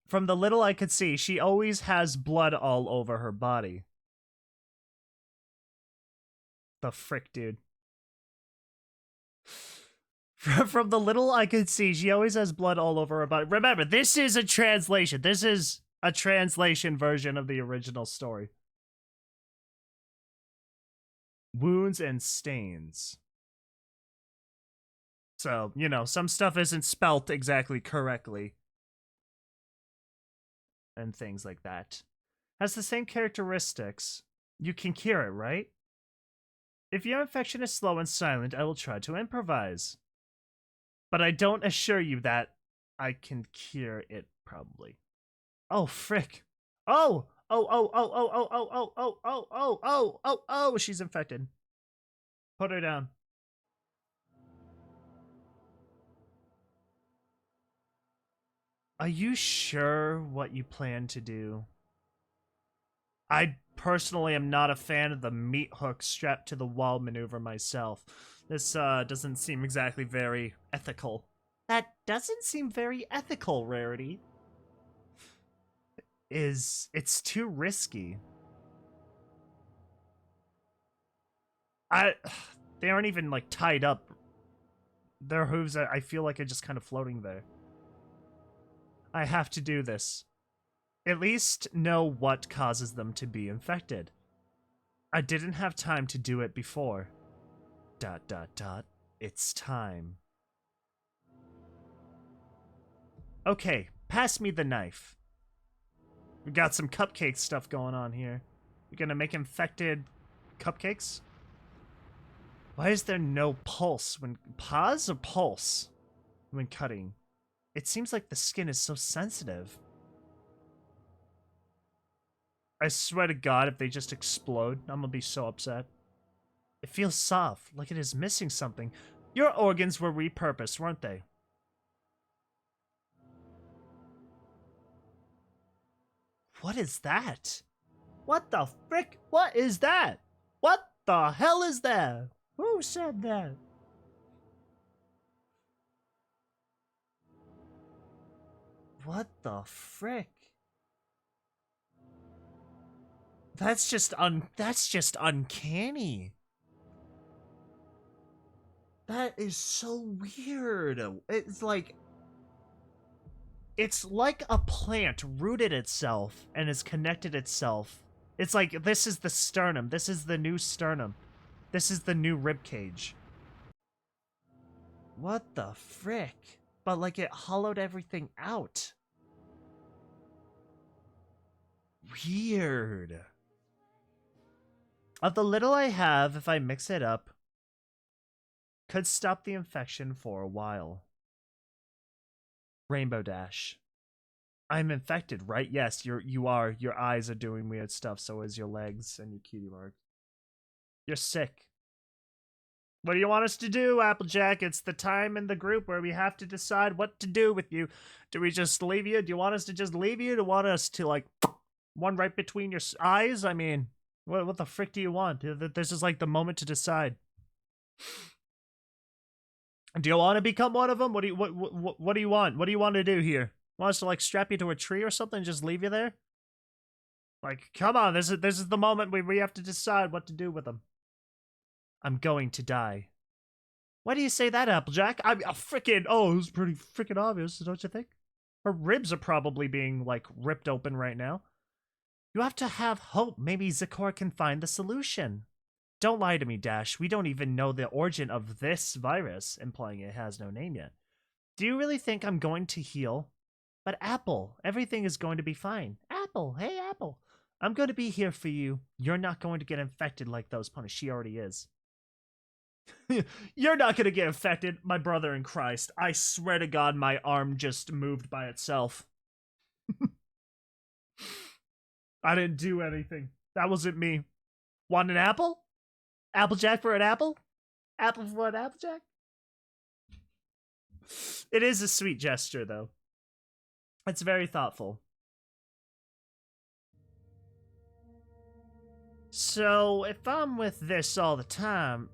From the little I could see, she always has blood all over her body. The frick, dude. From the little I could see, she always has blood all over her body. Remember, this is a translation. This is a translation version of the original story. Wounds and stains. So, you know, some stuff isn't spelt exactly correctly. And things like that. Has the same characteristics. You can cure it, right? If your infection is slow and silent, I will try to improvise. But I don't assure you that I can cure it, probably. Oh, frick. Oh! Oh, she's infected. Put her down. Are you sure what you plan to do? I personally am not a fan of the meat hook strapped to the wall maneuver myself. This doesn't seem exactly very ethical. That doesn't seem very ethical, Rarity. It's too risky. They aren't even like tied up. Their hooves, I feel like, are just kind of floating there. I have to do this. At least know what causes them to be infected. I didn't have time to do it before. ... It's time. Okay, pass me the knife. We got some cupcake stuff going on here. We're gonna make infected cupcakes? Why is there no pulse when... Pause or pulse when cutting? It seems like the skin is so sensitive. I swear to God, if they just explode, I'm gonna be so upset. It feels soft, like it is missing something. Your organs were repurposed, weren't they? What is that? What the frick? What is that? What the hell is that? Who said that? What the frick? That's just uncanny. That is so weird. It's like a plant rooted itself and has connected itself. It's like this is the sternum. This is the new sternum. This is the new rib cage. What the frick? But like it hollowed everything out. Weird. Of the little I have, if I mix it up, could stop the infection for a while. Rainbow Dash. I'm infected, right? Yes, you are. Your eyes are doing weird stuff, so is your legs and your cutie mark. You're sick. What do you want us to do, Applejack? It's the time in the group where we have to decide what to do with you. Do we just leave you? Do you want us to just leave you? Do you want us to, like, one right between your eyes? I mean, what the frick do you want? This is like the moment to decide. Do you want to become one of them? What do you want? What do you want to do here? Want us to like strap you to a tree or something and just leave you there? Like, come on, this is the moment where we have to decide what to do with them. I'm going to die. Why do you say that, Applejack? I'm freaking... Oh, it was pretty freaking obvious, don't you think? Her ribs are probably being, like, ripped open right now. You have to have hope. Maybe Zikor can find the solution. Don't lie to me, Dash. We don't even know the origin of this virus, implying it has no name yet. Do you really think I'm going to heal? But Apple, everything is going to be fine. Apple, hey Apple. I'm going to be here for you. You're not going to get infected like those ponies. She already is. You're not going to get infected, my brother in Christ. I swear to God, my arm just moved by itself. I didn't do anything. That wasn't me. Want an apple? Applejack for an apple? Apple for an Applejack? It is a sweet gesture, though. It's very thoughtful. So, if I'm with this all the time,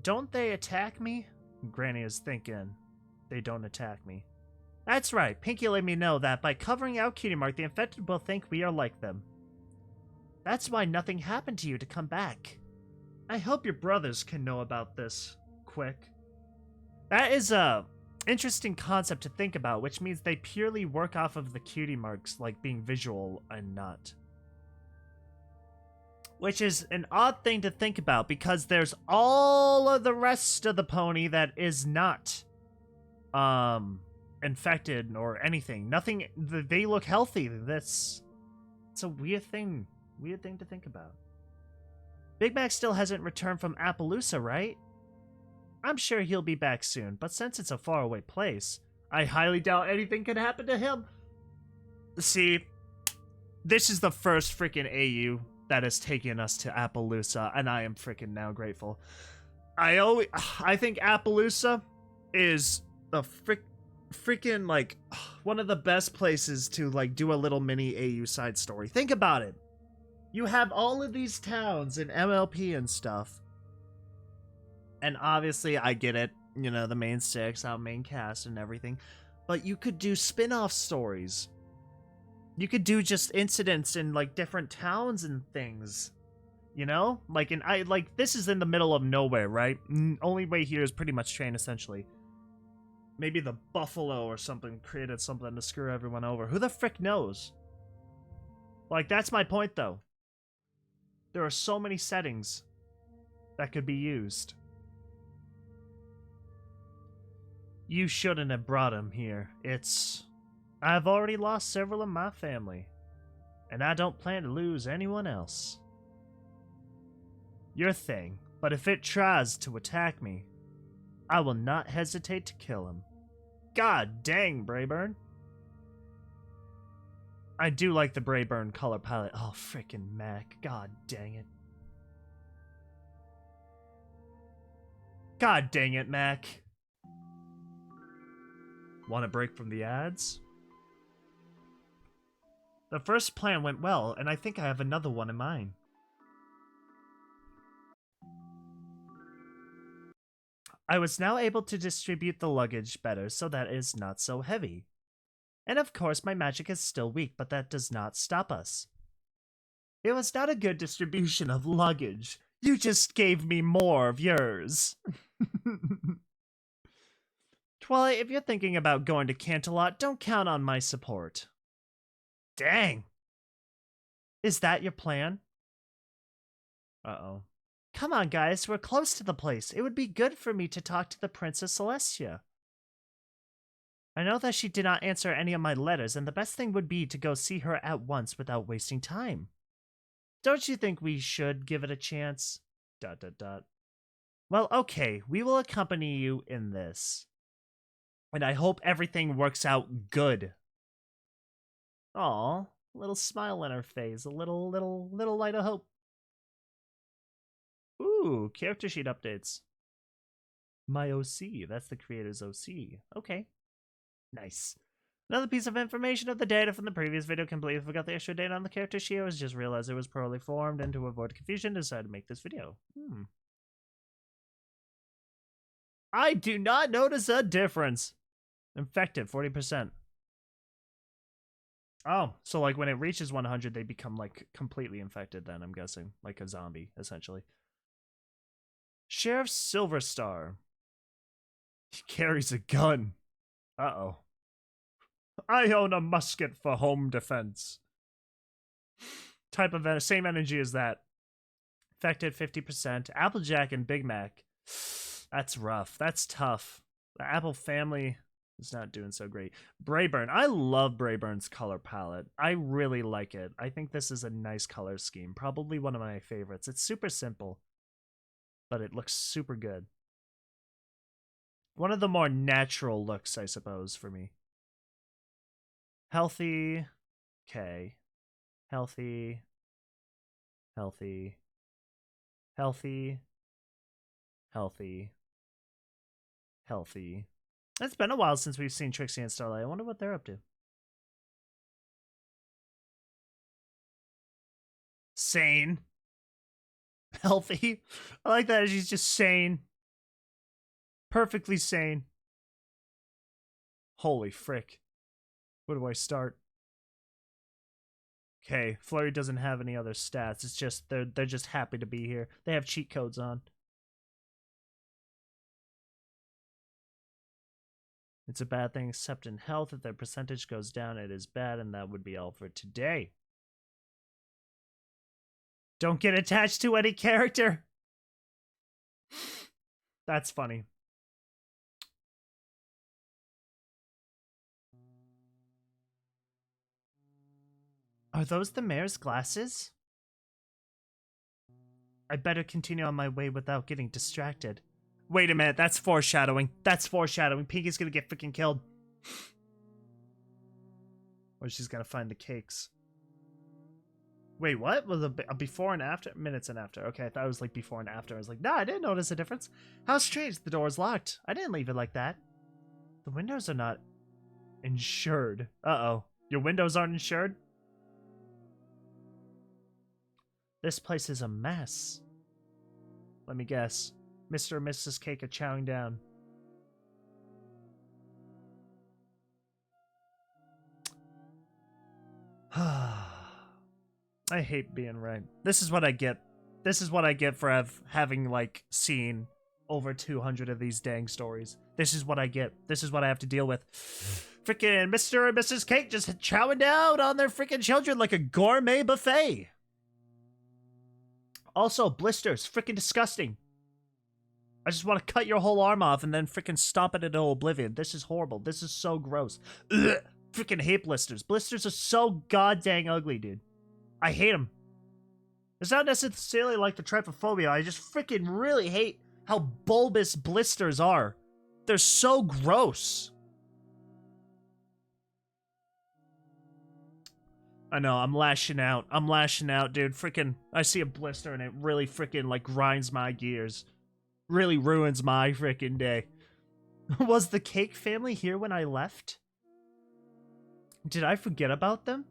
don't they attack me? Granny is thinking. they don't attack me. That's right. Pinky let me know that by covering our cutie mark, the infected will think we are like them. That's why nothing happened to you to come back. I hope your brothers can know about this quick. That is a interesting concept to think about, which means they purely work off of the cutie marks, like being visual and not. Which is an odd thing to think about, because there's all of the rest of the pony that is not infected or anything. Nothing. They look healthy. It's a weird thing to think about. Big Mac still hasn't returned from Appaloosa, right? I'm sure he'll be back soon, but since it's a faraway place, I highly doubt anything can happen to him. See, this is the first freaking AU that has taken us to Appaloosa, and I am freaking now grateful. I think Appaloosa is the freaking like one of the best places to like do a little mini AU side story. Think about it. You have all of these towns in MLP and stuff. And obviously, I get it, you know, the main six, our main cast and everything. But you could do spin-off stories. You could do just incidents in, like, different towns and things. You know? Like, this is in the middle of nowhere, right? Only way here is pretty much train, essentially. Maybe the Buffalo or something created something to screw everyone over. Who the frick knows? Like, that's my point, though. There are so many settings that could be used. You shouldn't have brought him here. I've already lost several of my family, and I don't plan to lose anyone else. Your thing, but if it tries to attack me, I will not hesitate to kill him. God dang, Brayburn. I do like the Brayburn color palette. Oh, frickin' Mac. God dang it. God dang it, Mac. Want a break from the ads? The first plan went well, and I think I have another one in mind. I was now able to distribute the luggage better so that it is not so heavy. And of course my magic is still weak, but that does not stop us. It was not a good distribution of luggage. You just gave me more of yours. Twilight, if you're thinking about going to Canterlot, don't count on my support. Dang. Is that your plan? Uh-oh. Come on, guys, we're close to the place. It would be good for me to talk to the Princess Celestia. I know that she did not answer any of my letters, and the best thing would be to go see her at once without wasting time. Don't you think we should give it a chance? ... Well, okay, we will accompany you in this. And I hope everything works out good. Aw, a little smile on her face, a little light of hope. Ooh, character sheet updates. My OC, that's the creator's OC. Okay. Nice. Another piece of information of the data from the previous video. Completely forgot the extra data on the character sheet. I was just realized it was poorly formed, and to avoid confusion, decided to make this video. I do not notice a difference. Infected, 40%. Oh, so like when it reaches 100, they become like completely infected then, I'm guessing. Like a zombie, essentially. Sheriff Silverstar. He carries a gun. Uh-oh. I own a musket for home defense. Type of same energy as that. Infected 50%. Applejack and Big Mac. That's rough. That's tough. The Apple family is not doing so great. Brayburn. I love Brayburn's color palette. I really like it. I think this is a nice color scheme. Probably one of my favorites. It's super simple, but it looks super good. One of the more natural looks, I suppose, for me. Healthy. Okay. Healthy. Healthy. Healthy. Healthy. Healthy. It's been a while since we've seen Trixie and Starlight. I wonder what they're up to. Sane. Healthy. I like that she's just sane. Perfectly sane. Holy frick. Where do I start? Okay, Flurry doesn't have any other stats. It's just they're just happy to be here. They have cheat codes on. It's a bad thing except in health. If their percentage goes down, it is bad, and that would be all for today. Don't get attached to any character. That's funny. Are those the mayor's glasses? I better continue on my way without getting distracted. Wait a minute, that's foreshadowing. That's foreshadowing. Pinky's gonna get freaking killed. Or she's gonna find the cakes. Wait, what? Was a before and after? Minutes and after. Okay, I thought it was like before and after. I was like, nah, I didn't notice a difference. How strange, the door's locked. I didn't leave it like that. The windows are not insured. Uh-oh. Your windows aren't insured? This place is a mess. Let me guess. Mr. and Mrs. Cake are chowing down. I hate being right. This is what I get. This is what I get for having, like, seen over 200 of these dang stories. This is what I get. This is what I have to deal with. Freaking Mr. and Mrs. Cake just chowing down on their freaking children like a gourmet buffet. Also, blisters. Freaking disgusting. I just want to cut your whole arm off and then freaking stomp it into oblivion. This is horrible. This is so gross. Ugh. Freaking hate blisters. Blisters are so goddamn ugly, dude. I hate them. It's not necessarily like the trypophobia. I just freaking really hate how bulbous blisters are. They're so gross. I know, I'm lashing out. I'm lashing out, dude. Freaking, I see a blister and it really freaking, like, grinds my gears. Really ruins my freaking day. Was the Cake family here when I left? Did I forget about them?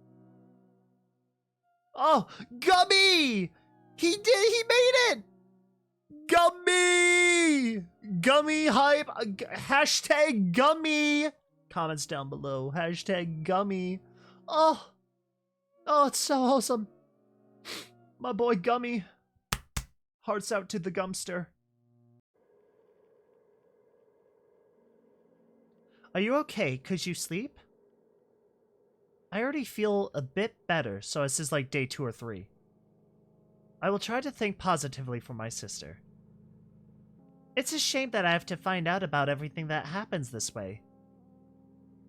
Oh, Gummy! He made it! Gummy! Gummy hype! Hashtag Gummy! Comments down below. Hashtag Gummy. Oh! Oh, it's so awesome. My boy Gummy. Hearts out to the Gumster. Are you okay? Could you sleep? I already feel a bit better, so this is like day 2 or 3. I will try to think positively for my sister. It's a shame that I have to find out about everything that happens this way.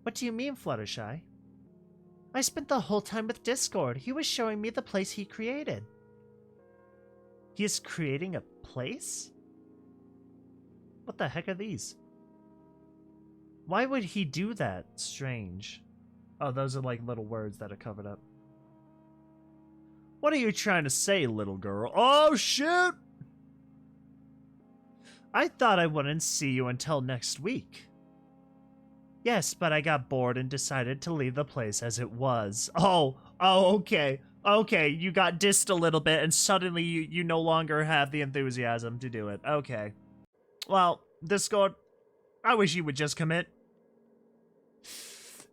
What do you mean, Fluttershy? I spent the whole time with Discord. He was showing me the place he created. He is creating a place? What the heck are these? Why would he do that? Strange. Oh, those are like little words that are covered up. What are you trying to say, little girl? Oh, shoot! I thought I wouldn't see you until next week. Yes, but I got bored and decided to leave the place as it was. Oh, okay. Okay, you got dissed a little bit and suddenly you no longer have the enthusiasm to do it. Okay. Well, Discord, I wish you would just commit.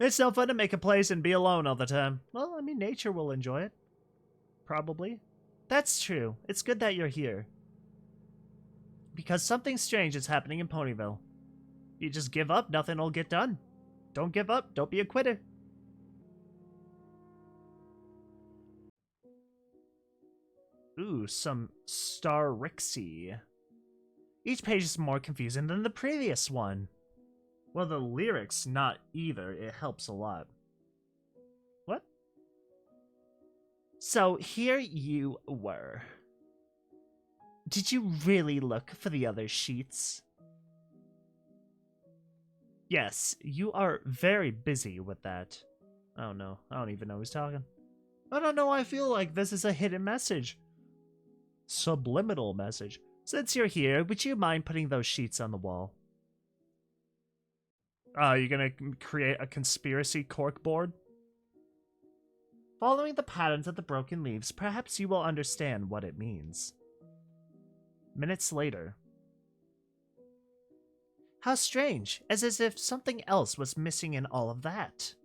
It's no fun to make a place and be alone all the time. Well, I mean, nature will enjoy it. Probably. That's true. It's good that you're here. Because something strange is happening in Ponyville. You just give up, nothing will get done. Don't give up, don't be a quitter. Ooh, some Star Rixie. Each page is more confusing than the previous one. Well, the lyrics, not either. It helps a lot. What? So, here you were. Did you really look for the other sheets? Yes, you are very busy with that. Oh no, I don't even know who's talking. I don't know, I feel like this is a hidden message. Subliminal message. Since you're here, would you mind putting those sheets on the wall? You're gonna create a conspiracy corkboard? Following the patterns of the broken leaves, perhaps you will understand what it means. Minutes later. How strange, as if something else was missing in all of that.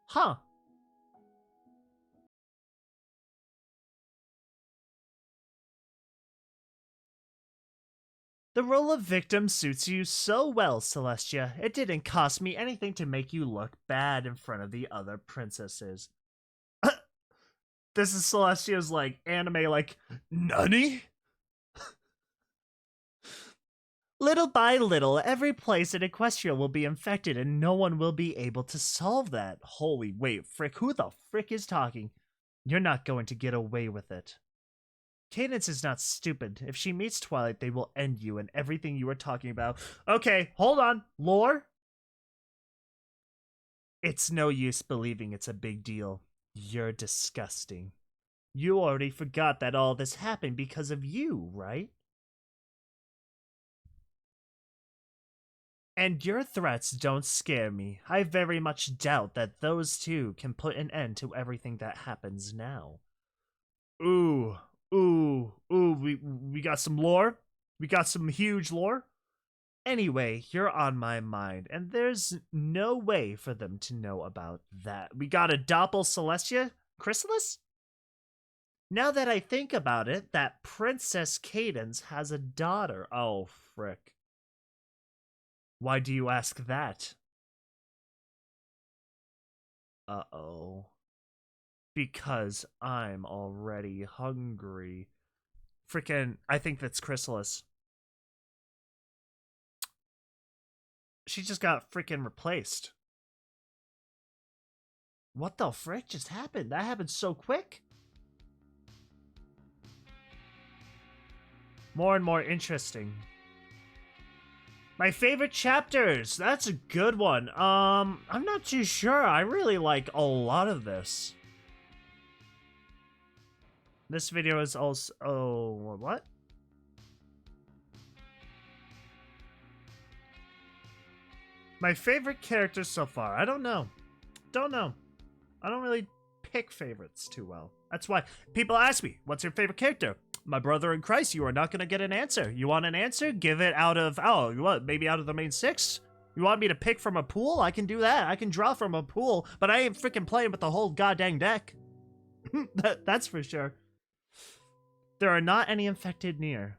Huh. The role of victim suits you so well, Celestia. It didn't cost me anything to make you look bad in front of the other princesses. This is Celestia's, like, anime, like, Nani? Little by little, every place in Equestria will be infected and no one will be able to solve that. Holy wait, frick, who the frick is talking? You're not going to get away with it. Cadence is not stupid. If she meets Twilight, they will end you and everything you were talking about. Okay, hold on. Lore? It's no use believing it's a big deal. You're disgusting. You already forgot that all this happened because of you, right? And your threats don't scare me. I very much doubt that those two can put an end to everything that happens now. Ooh, we got some lore? We got some huge lore? Anyway, you're on my mind, and there's no way for them to know about that. We got a Doppel Celestia? Chrysalis? Now that I think about it, that Princess Cadence has a daughter. Oh, frick. Why do you ask that? Uh-oh. Because I'm already hungry. Frickin', I think that's Chrysalis. She just got frickin' replaced. What the frick just happened? That happened so quick. More and more interesting. My favorite chapters. That's a good one. I'm not too sure. I really like a lot of this. This video is also... Oh, what? My favorite characters so far. I don't know. Don't know. I don't really pick favorites too well. That's why people ask me, what's your favorite character? My brother in Christ, you are not going to get an answer. You want an answer? Give it out of, oh, what, maybe out of the main 6? You want me to pick from a pool? I can do that. I can draw from a pool, but I ain't freaking playing with the whole goddamn deck. That's for sure. There are not any infected near.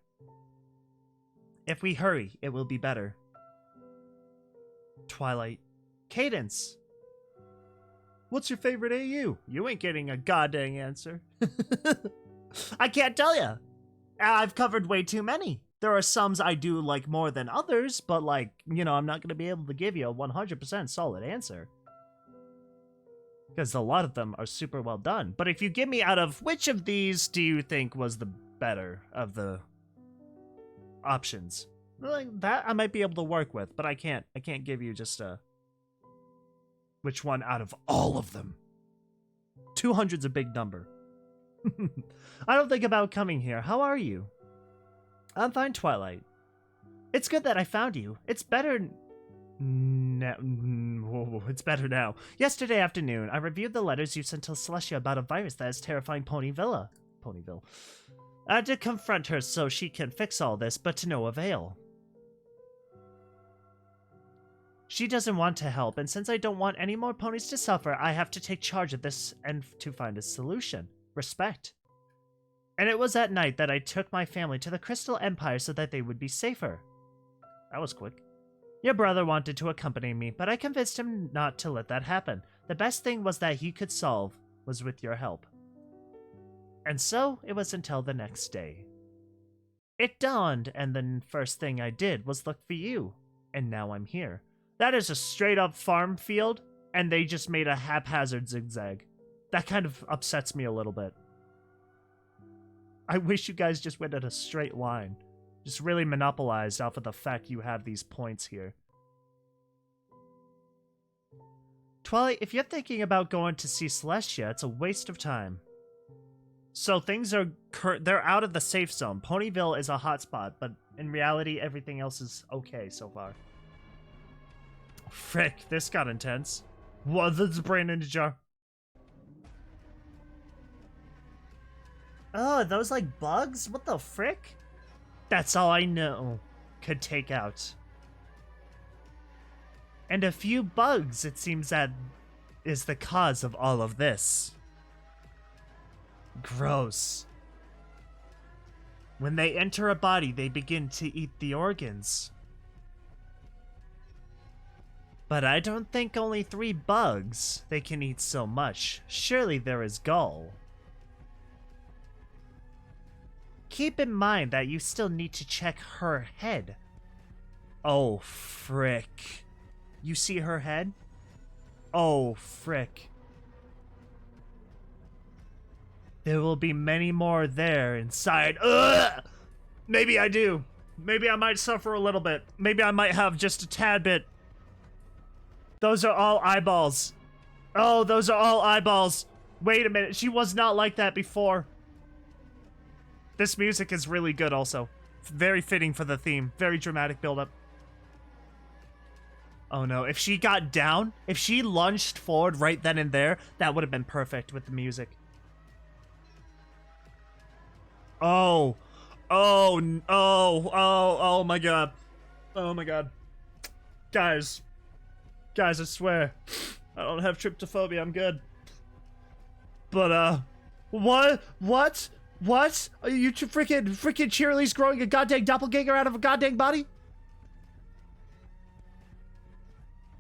If we hurry, it will be better. Twilight. Cadence. What's your favorite AU? You ain't getting a goddamn answer. I can't tell you. I've covered way too many. There are some I do like more than others, but like, you know, I'm not going to be able to give you a 100% solid answer. Because a lot of them are super well done. But if you give me out of which of these do you think was the better of the options? Like that I might be able to work with, but I can't give you just a which one out of all of them. 200's a big number. I don't think about coming here. How are you? I'm fine, Twilight. It's good that I found you. It's better now. It's better now. Yesterday afternoon, I reviewed the letters you sent to Celestia about a virus that is terrifying Ponyville. I had to confront her so she can fix all this, but to no avail. She doesn't want to help, and since I don't want any more ponies to suffer, I have to take charge of this and to find a solution. Respect. And it was at night that I took my family to the Crystal Empire so that they would be safer. That was quick. Your brother wanted to accompany me, but I convinced him not to let that happen. The best thing was that he could solve was with your help. And so, it was until the next day. It dawned, and the first thing I did was look for you. And now I'm here. That is a straight-up farm field, and they just made a haphazard zigzag. That kind of upsets me a little bit. I wish you guys just went in a straight line. Just really monopolized off of the fact you have these points here. Twilight, if you're thinking about going to see Celestia, it's a waste of time. So things are... they're out of the safe zone. Ponyville is a hotspot, but in reality, everything else is okay so far. Frick, this got intense. What? That's brain in a jar. Oh, are those like bugs? What the frick? That's all I know. Could take out And a few bugs, it seems, that is the cause of all of this. Gross. When they enter a body, they begin to eat the organs. But I don't think only 3 bugs they can eat so much. Surely there is gall. Keep in mind that you still need to check her head. Oh, frick. You see her head? Oh, frick. There will be many more there inside. Ugh! Maybe I do. Maybe I might suffer a little bit. Maybe I might have just a tad bit. Those are all eyeballs. Oh, those are all eyeballs. Wait a minute. She was not like that before. This music is really good also. Very fitting for the theme. Very dramatic buildup. Oh no. If she got down, if she lunged forward right then and there, that would have been perfect with the music. Oh. Oh, oh my god. Oh my god. Guys, I swear. I don't have tryptophobia, I'm good. But, what? Are you freaking Cheerilee's growing a goddamn doppelganger out of a goddamn body?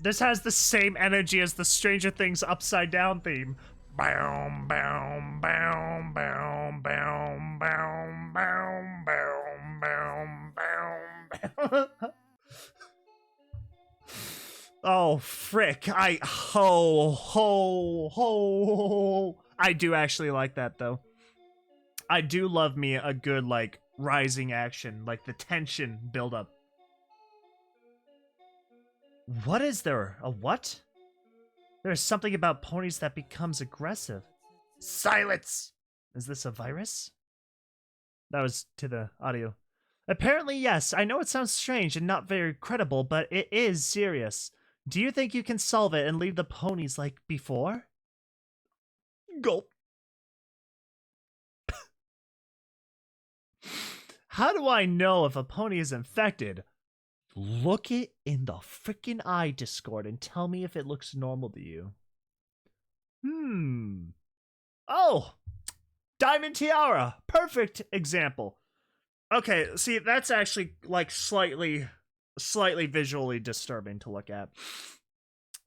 This has the same energy as the Stranger Things Upside Down theme. Boom, boom, boom, boom, boom, boom, boom, boom, boom, boom. Oh, frick. I do actually like that, though. I do love me a good, like, rising action, like the tension buildup. What is there? A what? There's something about ponies that becomes aggressive. Silence! Is this a virus? That was to the audio. Apparently, yes. I know it sounds strange and not very credible, but it is serious. Do you think you can solve it and leave the ponies like before? Gulp. How do I know if a pony is infected? Look it in the freaking eye, Discord, and tell me if it looks normal to you. Oh! Diamond Tiara! Perfect example. Okay, see, that's actually, like, slightly visually disturbing to look at.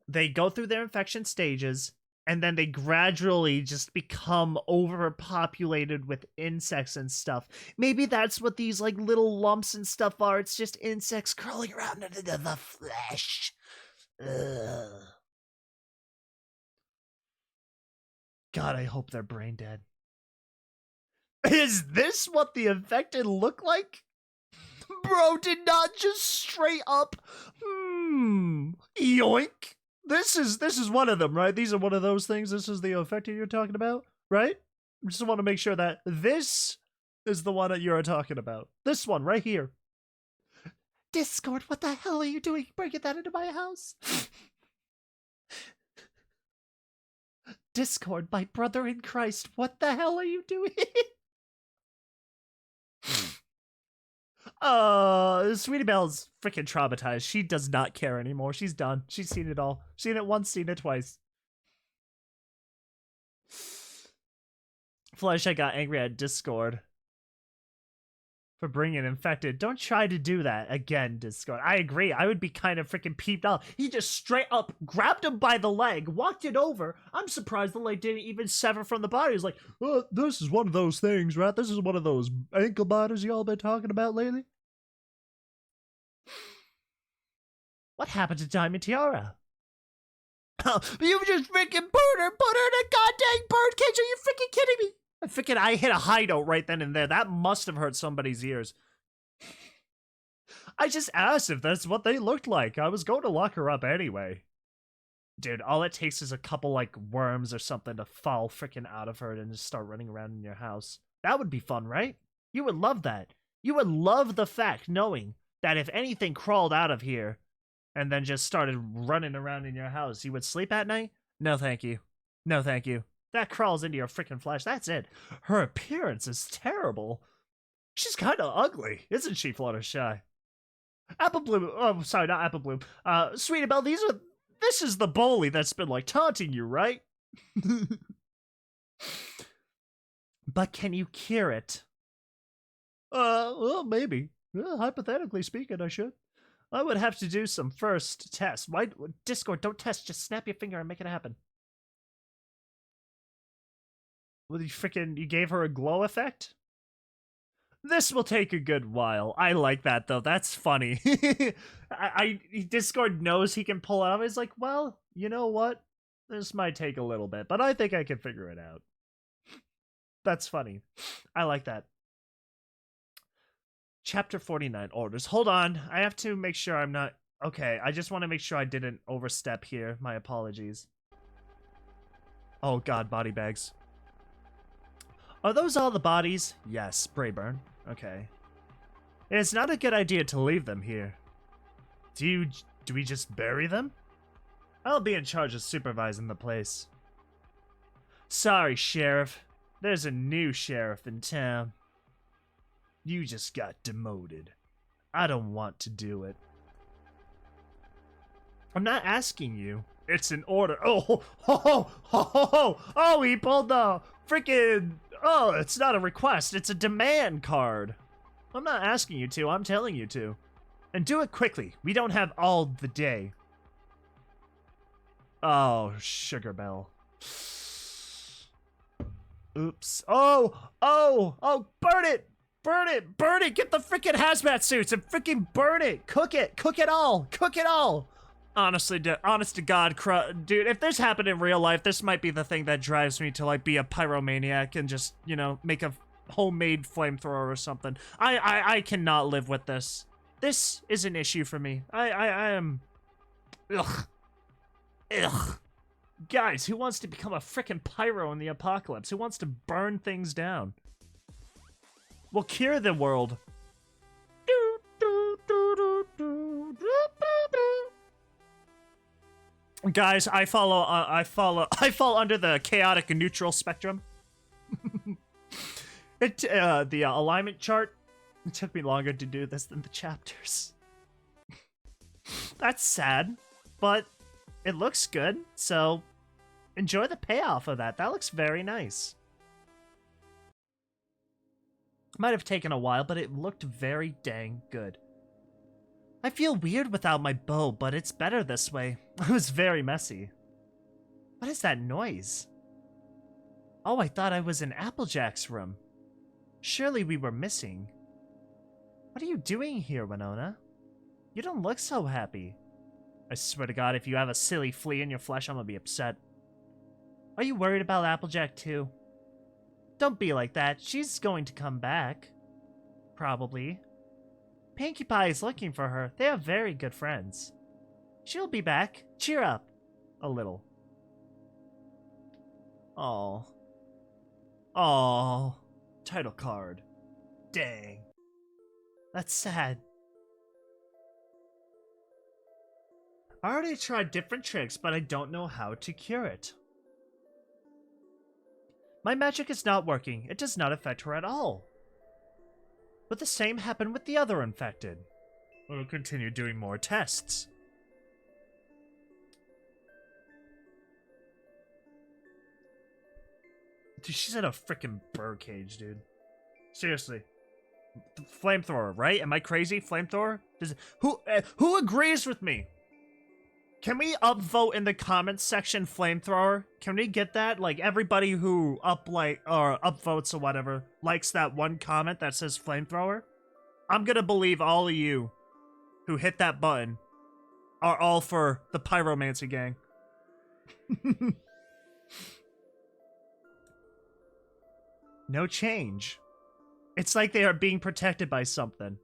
They go through their infection stages, and then they gradually just become overpopulated with insects and stuff. Maybe that's what these, like, little lumps and stuff are. It's just insects crawling around into the flesh. Ugh. God, I hope they're brain dead. Is this what the infected look like? Bro did not just straight up. Yoink. This is one of them, right? These are one of those things. This is the infected you're talking about, right? I just want to make sure that this is the one that you're talking about. This one right here. Discord, what the hell are you doing bringing that into my house? Discord, my brother in Christ, what the hell are you doing? Sweetie Belle's freaking traumatized. She does not care anymore. She's done. She's seen it all. Seen it once, seen it twice. Flesh, I got angry at Discord for bringing infected. Don't try to do that again, Discord. I agree. I would be kind of freaking peeved out. He just straight up grabbed him by the leg, walked it over. I'm surprised the leg didn't even sever from the body. He's like, oh, this is one of those things, right? This is one of those ankle biters y'all been talking about lately. What happened to Diamond Tiara? You just freaking put her in a goddamn bird cage. Are you freaking kidding me? I hit a high note right then and there. That must have hurt somebody's ears. I just asked if that's what they looked like. I was going to lock her up anyway. Dude, all it takes is a couple, like, worms or something to fall freaking out of her and just start running around in your house. That would be fun, right? You would love that. You would love the fact knowing that if anything crawled out of here and then just started running around in your house, you would sleep at night? No, thank you. No, thank you. That crawls into your freaking flesh. That's it. Her appearance is terrible. She's kind of ugly, isn't she, Fluttershy? Apple Bloom. Oh, sorry, not Apple Bloom. Sweetie Belle, this is the bully that's been, like, taunting you, right? But can you cure it? Well, maybe. Hypothetically speaking, I should. I would have to do some first tests. Why? Discord, don't test. Just snap your finger and make it happen. Well, you gave her a glow effect? This will take a good while. I like that, though. That's funny. Discord knows he can pull it off. He's like, well, you know what? This might take a little bit, but I think I can figure it out. That's funny. I like that. Chapter 49 orders. Hold on. I have to make sure I'm not... Okay, I just want to make sure I didn't overstep here. My apologies. Oh god, body bags. Are those all the bodies? Yes, Brayburn. Okay. It's not a good idea to leave them here. Do we just bury them? I'll be in charge of supervising the place. Sorry, Sheriff. There's a new sheriff in town. You just got demoted. I don't want to do it. I'm not asking you. It's an order. Oh, he pulled the freaking... Oh, it's not a request. It's a demand card. I'm not asking you to. I'm telling you to. And do it quickly. We don't have all the day. Oh, Sugar Bell. Oops. Oh, burn it! Burn it! Burn it! Get the freaking hazmat suits and freaking burn it! Cook it! Cook it all! Cook it all! Honestly, honest to God, dude, if this happened in real life, this might be the thing that drives me to, like, be a pyromaniac and just, you know, make a homemade flamethrower or something. I cannot live with this. This is an issue for me. I am... Ugh. Guys, who wants to become a frickin' pyro in the apocalypse? Who wants to burn things down? We'll cure the world. Guys, I fall under the chaotic and neutral spectrum. The alignment chart. It took me longer to do this than the chapters. That's sad, but it looks good, so enjoy the payoff of that. That looks very nice. Might have taken a while, but it looked very dang good. I feel weird without my bow, but it's better this way. It was very messy. What is that noise? Oh, I thought I was in Applejack's room. Surely we were missing. What are you doing here, Winona? You don't look so happy. I swear to God, if you have a silly flea in your flesh, I'm gonna be upset. Are you worried about Applejack too? Don't be like that. She's going to come back. Probably. Pinkie Pie is looking for her. They are very good friends. She'll be back. Cheer up. A little. Oh. Oh. Title card. Dang. That's sad. I already tried different tricks, but I don't know how to cure it. My magic is not working. It does not affect her at all. But the same happened with the other infected. We'll continue doing more tests. Dude, she's in a freaking birdcage, dude. Seriously. Flamethrower, right? Am I crazy? Flamethrower? Who agrees with me? Can we upvote in the comments section flamethrower? Can we get that? Like, everybody who upvotes or whatever likes that one comment that says flamethrower. I'm gonna believe all of you who hit that button are all for the pyromancy gang. No change. It's like they are being protected by something.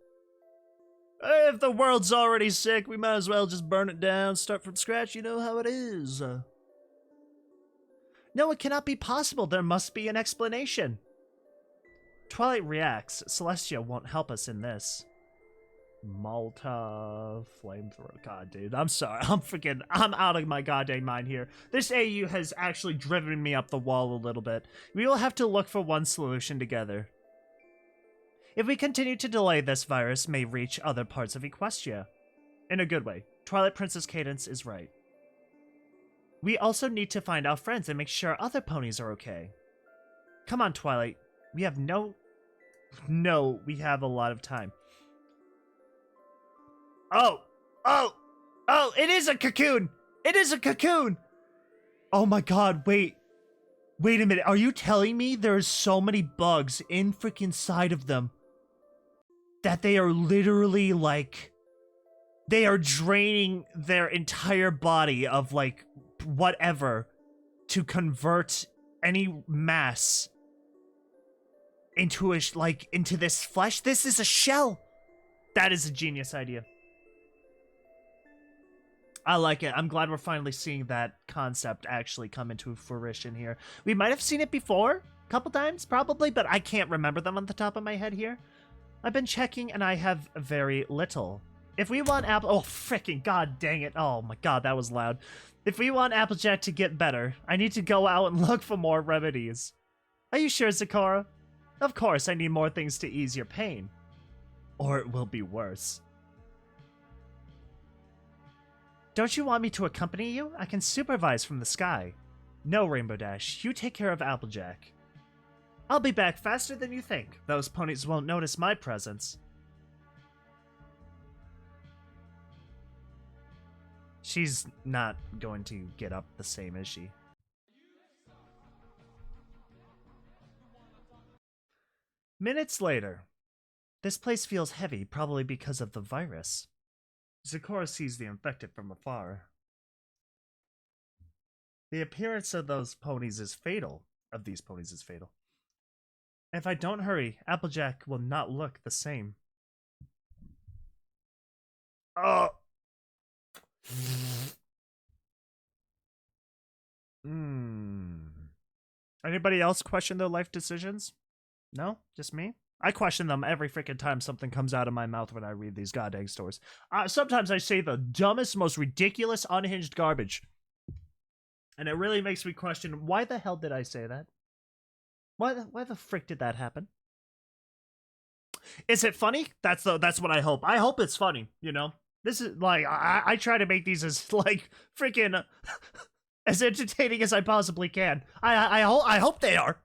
If the world's already sick, we might as well just burn it down, start from scratch, you know how it is. No, it cannot be possible. There must be an explanation. Twilight reacts. Celestia won't help us in this. Malta flamethrower. God, dude, I'm sorry. I'm out of my goddamn mind here. This AU has actually driven me up the wall a little bit. We will have to look for one solution together. If we continue to delay, this virus may reach other parts of Equestria. In a good way. Twilight Princess Cadence is right. We also need to find our friends and make sure other ponies are okay. Come on, Twilight. We have we have a lot of time. Oh, it is a cocoon! It is a cocoon! Oh my god, wait a minute. Are you telling me there's so many bugs in freaking side of them that they are literally like, they are draining their entire body of like whatever to convert any mass into into this flesh? This is a shell. That is a genius idea. I like it. I'm glad we're finally seeing that concept actually come into fruition here. We might have seen it before, a couple times, probably, but I can't remember them on the top of my head here. I've been checking, and I have very little. If we want oh, freaking god dang it. Oh my god, that was loud. If we want Applejack to get better, I need to go out and look for more remedies. Are you sure, Zakora? Of course, I need more things to ease your pain. Or it will be worse. Don't you want me to accompany you? I can supervise from the sky. No, Rainbow Dash, you take care of Applejack. I'll be back faster than you think. Those ponies won't notice my presence. She's not going to get up the same, is she? Minutes later. This place feels heavy, probably because of the virus. Zakora sees the infected from afar. The appearance of these ponies is fatal. If I don't hurry, Applejack will not look the same. Oh! Anybody else question their life decisions? No? Just me? I question them every freaking time something comes out of my mouth when I read these goddamn stories. Sometimes I say the dumbest, most ridiculous, unhinged garbage. And it really makes me question, why the hell did I say that? Why the frick did that happen? Is it funny? That's what I hope. I hope it's funny, you know? This is, like, I try to make these as, like, freaking as entertaining as I possibly can. I hope they are.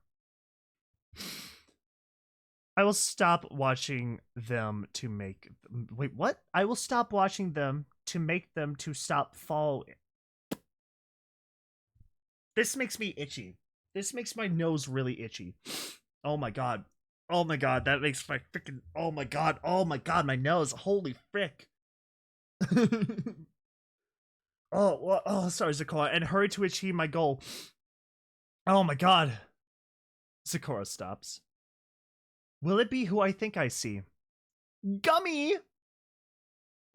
I will stop watching them to make... Wait, what? I will stop watching them to make them to stop following. This makes me itchy. This makes my nose really itchy. Oh my god. Oh my god, that makes my freaking... Oh my god, my nose. Holy frick. Oh, sorry, Zakora. And hurry to achieve my goal. Oh my god. Zakora stops. Will it be who I think I see? Gummy!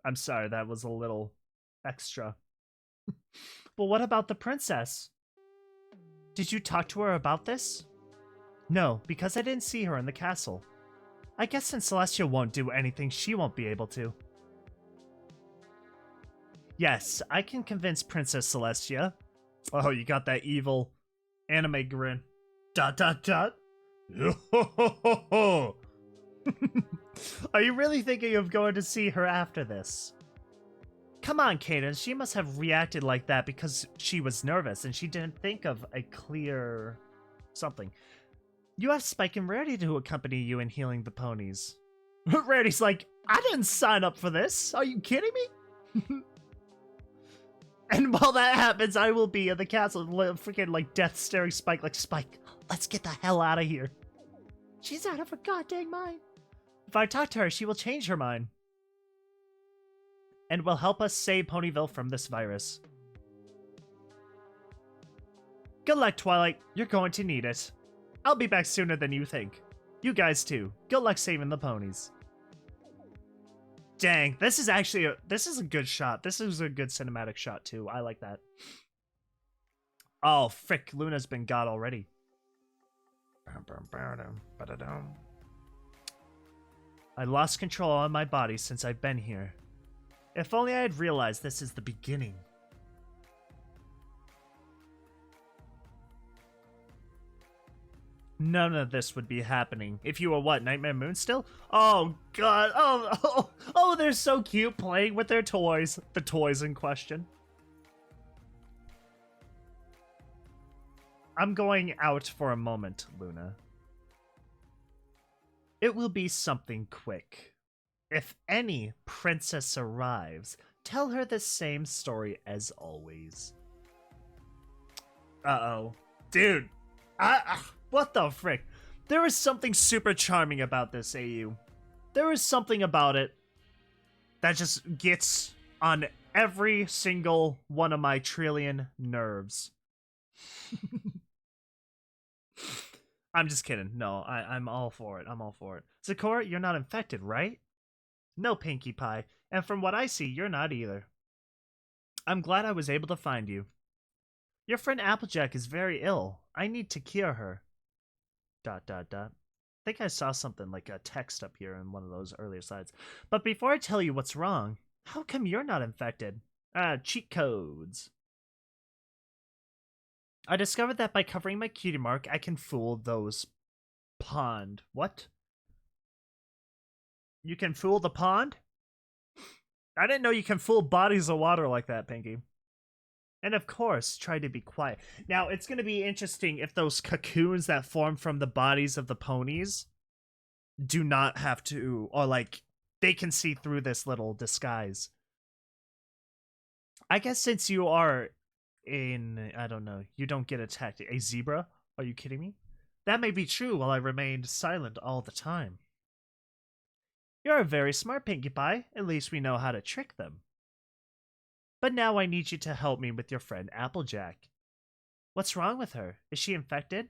I'm sorry, that was a little extra. But what about the princess? Did you talk to her about this? No, because I didn't see her in the castle. I guess since Celestia won't do anything, she won't be able to. Yes, I can convince Princess Celestia. Oh, you got that evil anime grin. ... Are you really thinking of going to see her after this? Come on, Cadence. She must have reacted like that because she was nervous and she didn't think of a clear something. You have Spike and Rarity to accompany you in healing the ponies. Rarity's like, I didn't sign up for this. Are you kidding me? And while that happens, I will be in the castle, freaking like death staring Spike like, Spike, let's get the hell out of here. She's out of her goddamn mind. If I talk to her, she will change her mind. And will help us save Ponyville from this virus. Good luck, Twilight. You're going to need it. I'll be back sooner than you think. You guys too. Good luck saving the ponies. Dang, this is actually this is a good shot. This is a good cinematic shot too. I like that. Oh, frick, Luna's been got already. I lost control on my body since I've been here. If only I had realized this is the beginning. None of this would be happening if you were what, Nightmare Moon still? Oh god, oh, they're so cute playing with their toys. The toys in question. I'm going out for a moment, Luna. It will be something quick. If any princess arrives, tell her the same story as always. Uh-oh. Dude. What the frick? There is something super charming about this, AU. There is something about it that just gets on every single one of my trillion nerves. I'm just kidding. No, I'm all for it. I'm all for it. Zakora, you're not infected, right? No, Pinkie Pie. And from what I see, you're not either. I'm glad I was able to find you. Your friend Applejack is very ill. I need to cure her. ... I think I saw something like a text up here in one of those earlier slides. But before I tell you what's wrong, how come you're not infected? Cheat codes. I discovered that by covering my cutie mark, I can fool those pond. What? You can fool the pond? I didn't know you can fool bodies of water like that, Pinky. And of course, try to be quiet. Now, it's going to be interesting if those cocoons that form from the bodies of the ponies do not have to, or like, they can see through this little disguise. I guess since you are in, I don't know, you don't get attacked. A zebra? Are you kidding me? That may be true while I remained silent all the time. You're a very smart Pinkie Pie. At least we know how to trick them. But now I need you to help me with your friend Applejack. What's wrong with her? Is she infected?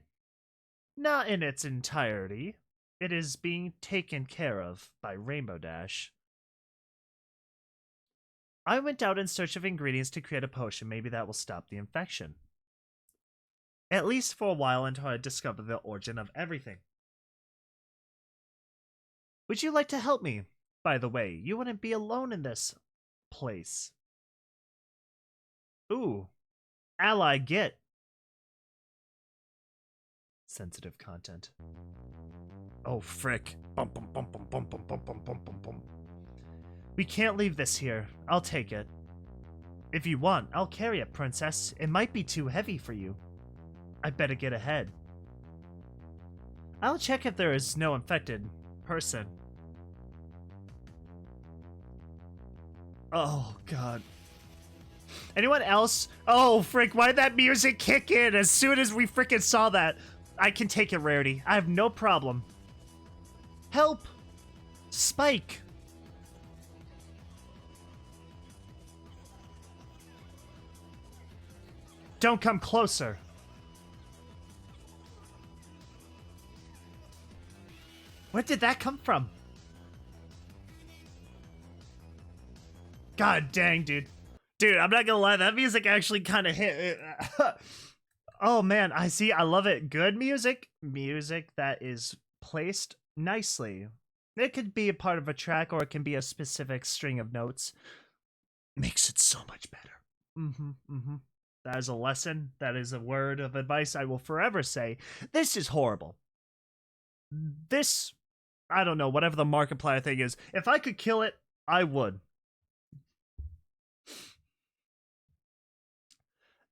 Not in its entirety. It is being taken care of by Rainbow Dash. I went out in search of ingredients to create a potion. Maybe that will stop the infection. At least for a while until I discover the origin of everything. Would you like to help me? By the way, you wouldn't be alone in this place. Ooh. Ally get. Sensitive content. Oh, frick. Bum, bum, bum, bum, bum, bum, bum, bum, bum, bum, bum. We can't leave this here. I'll take it. If you want, I'll carry it, Princess. It might be too heavy for you. I better get ahead. I'll check if there is no infected person. Oh, God. Anyone else? Oh, frick, why did that music kick in as soon as we frickin' saw that? I can take it, Rarity. I have no problem. Help! Spike! Don't come closer. Where did that come from? God dang, dude. Dude, I'm not gonna lie, that music actually kind of hit. Oh man, I see. I love it. Good music. Music that is placed nicely. It could be a part of a track or it can be a specific string of notes. Makes it so much better. That is a lesson. That is a word of advice I will forever say. This is horrible. This, I don't know, whatever the Markiplier thing is. If I could kill it, I would.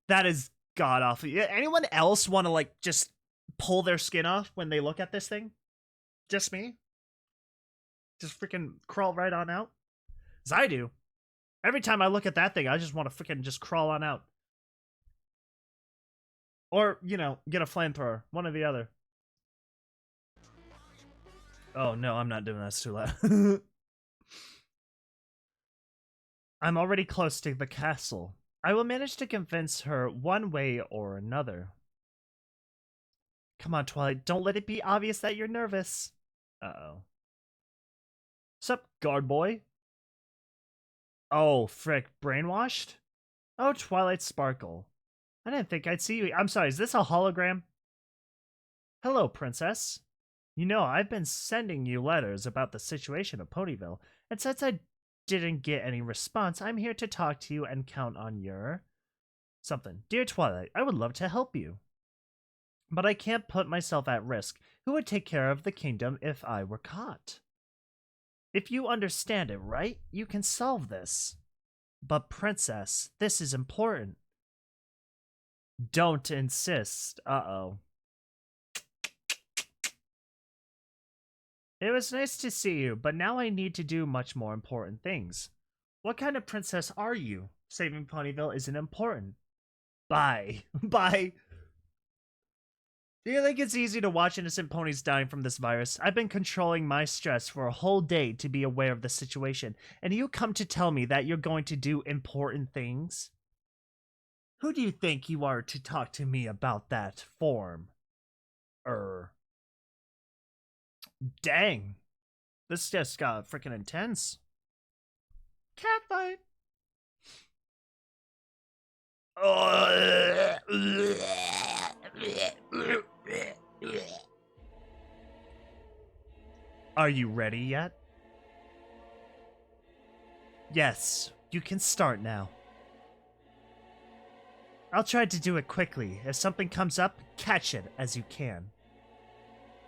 That is god awful. Anyone else want to like just pull their skin off when they look at this thing? Just me? Just freaking crawl right on out? As I do. Every time I look at that thing, I just want to freaking just crawl on out. Or, you know, get a flamethrower. One or the other. Oh, no, I'm not doing that. It's too loud. I'm already close to the castle. I will manage to convince her one way or another. Come on, Twilight. Don't let it be obvious that you're nervous. Uh-oh. Sup, guard boy? Oh, frick. Brainwashed? Oh, Twilight Sparkle. I didn't think I'd see you. I'm sorry, is this a hologram? Hello, Princess. You know, I've been sending you letters about the situation of Ponyville, and since I didn't get any response, I'm here to talk to you and count on your... something. Dear Twilight, I would love to help you. But I can't put myself at risk. Who would take care of the kingdom if I were caught? If you understand it, right? You can solve this. But princess, this is important. Don't insist. Uh-oh. It was nice to see you, but now I need to do much more important things. What kind of princess are you? Saving Ponyville isn't important. Bye. Bye. Do you think it's easy to watch innocent ponies dying from this virus? I've been controlling my stress for a whole day to be aware of the situation, and you come to tell me that you're going to do important things? Who do you think you are to talk to me about that form? Dang. This just got freaking intense. Catfight. Are you ready yet? Yes, you can start now. I'll try to do it quickly. If something comes up, catch it as you can.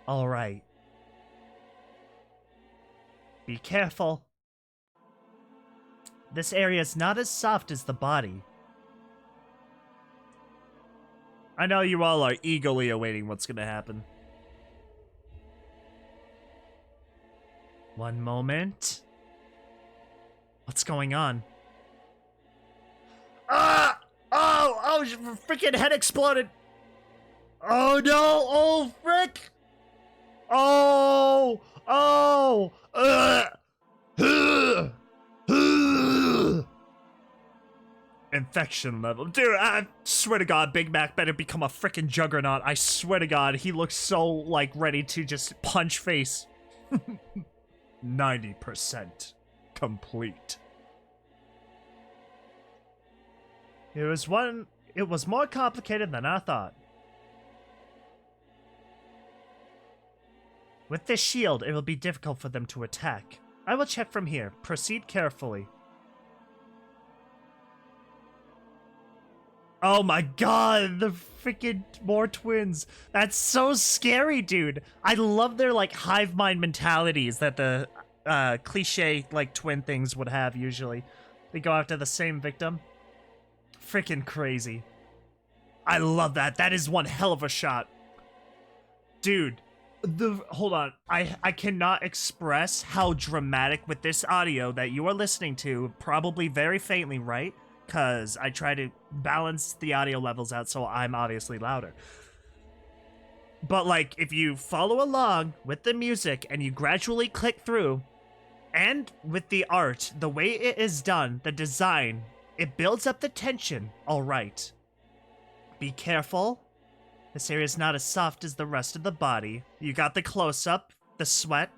Alright. Be careful. This area is not as soft as the body. I know you all are eagerly awaiting what's gonna happen. One moment. What's going on? Ah! Oh, freaking head exploded. Oh no, oh frick. Oh, infection level. Dude, I swear to God, Big Mac better become a freaking juggernaut. I swear to God, he looks so, like, ready to just punch face. 90% complete. It was more complicated than I thought. With this shield, it will be difficult for them to attack. I will check from here. Proceed carefully. Oh my god, the freaking more twins. That's so scary, dude. I love their, like, hive mind mentalities that the cliche, like, twin things would have usually. They go after the same victim. Freaking crazy. I love that. That is one hell of a shot. Dude, hold on. I cannot express how dramatic with this audio that you are listening to, probably very faintly, right? Because I try to balance the audio levels out so I'm obviously louder. But, like, if you follow along with the music and you gradually click through, and with the art, the way it is done, the design, it builds up the tension, alright. Be careful. This area is not as soft as the rest of the body. You got the close-up, the sweat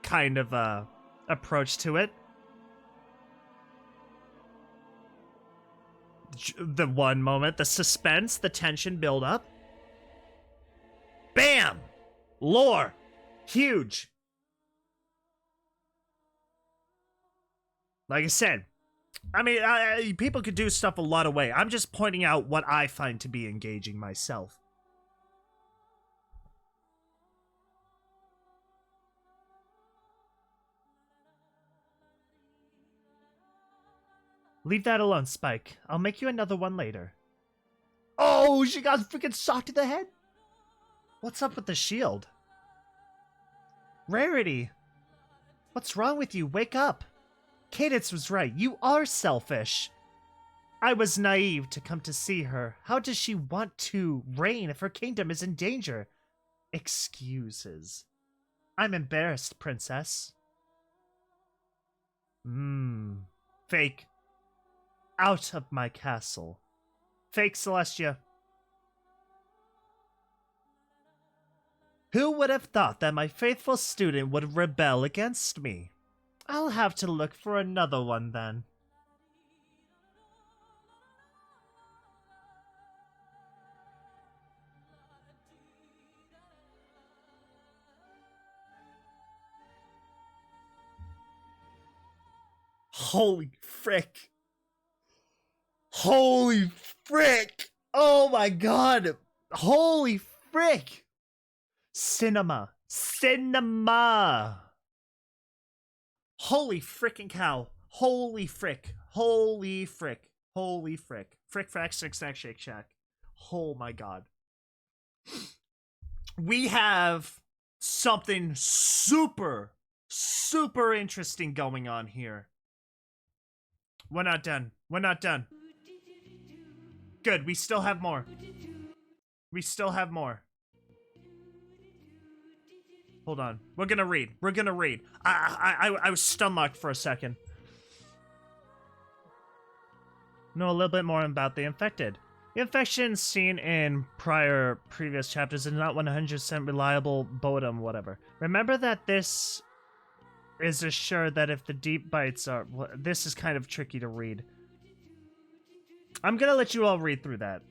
kind of approach to it. The one moment, the suspense, the tension build up. Bam! Lore! Huge! Like I said, I mean, people could do stuff a lot of ways. I'm just pointing out what I find to be engaging myself. Leave that alone, Spike. I'll make you another one later. Oh, she got freaking socked in the head? What's up with the shield? Rarity! What's wrong with you? Wake up! Cadence was right. You are selfish. I was naive to come to see her. How does she want to reign if her kingdom is in danger? Excuses. I'm embarrassed, princess. Fake. Out of my castle. Fake Celestia. Who would have thought that my faithful student would rebel against me? I'll have to look for another one then. Holy frick. Holy frick! Oh my god! Holy frick? Cinema. Cinema. Holy frickin' cow. Holy frick. Holy frick. Holy frick. Frick frack six snack shake shack. Oh my god. We have something super, super interesting going on here. We're not done. We're not done. Good, we still have more. We still have more. Hold on. We're gonna read. We're gonna read. I was stomached for a second. Know a little bit more about the infected. The infection seen in previous chapters is not 100% reliable bodum, whatever. Remember that this is assured that if the deep bites are... Well, this is kind of tricky to read. I'm gonna let you all read through that.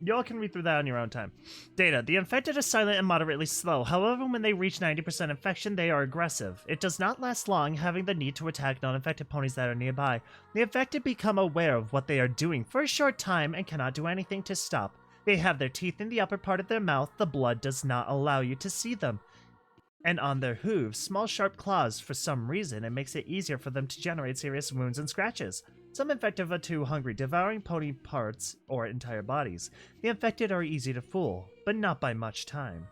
You all can read through that on your own time. Data. The infected are silent and moderately slow. However, when they reach 90% infection, they are aggressive. It does not last long, having the need to attack non-infected ponies that are nearby. The infected become aware of what they are doing for a short time and cannot do anything to stop. They have their teeth in the upper part of their mouth. The blood does not allow you to see them. And on their hooves, small sharp claws. For some reason, it makes it easier for them to generate serious wounds and scratches. Some infected are too hungry, devouring pony parts or entire bodies. The infected are easy to fool, but not by much time.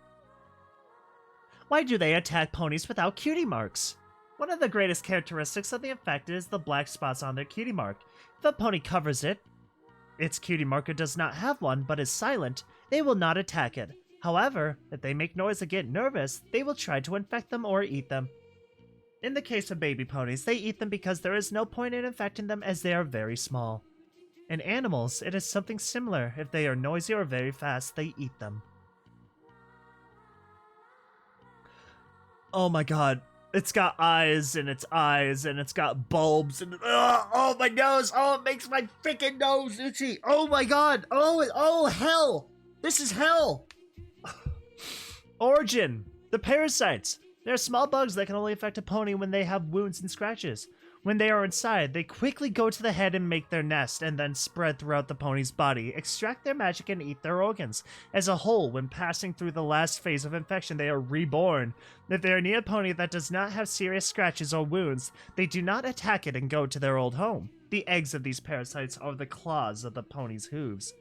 Why do they attack ponies without cutie marks? One of the greatest characteristics of the infected is the black spots on their cutie mark. If a pony covers it, its cutie marker does not have one but is silent, they will not attack it. However, if they make noise or get nervous, they will try to infect them or eat them. In the case of baby ponies, they eat them because there is no point in infecting them as they are very small. In animals, it is something similar. If they are noisy or very fast, they eat them. Oh my god. It's got eyes, and it's got bulbs, and oh my nose! Oh, it makes my freaking nose itchy! Oh my god! Oh hell! This is hell! Origin. The parasites. They are small bugs that can only affect a pony when they have wounds and scratches. When they are inside, they quickly go to the head and make their nest, and then spread throughout the pony's body, extract their magic, and eat their organs. As a whole, when passing through the last phase of infection, they are reborn. If they are near a pony that does not have serious scratches or wounds, they do not attack it and go to their old home. The eggs of these parasites are the claws of the pony's hooves.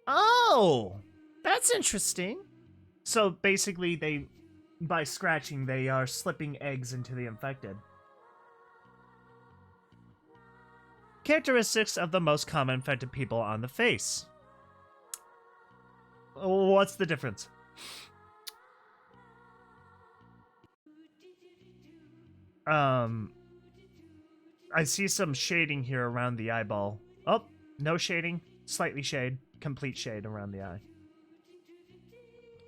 Oh! That's interesting. So basically, by scratching, they are slipping eggs into the infected. Characteristics of the most common infected people on the face. What's the difference? I see some shading here around the eyeball. Oh, no shading. Slightly shade. Complete shade around the eye.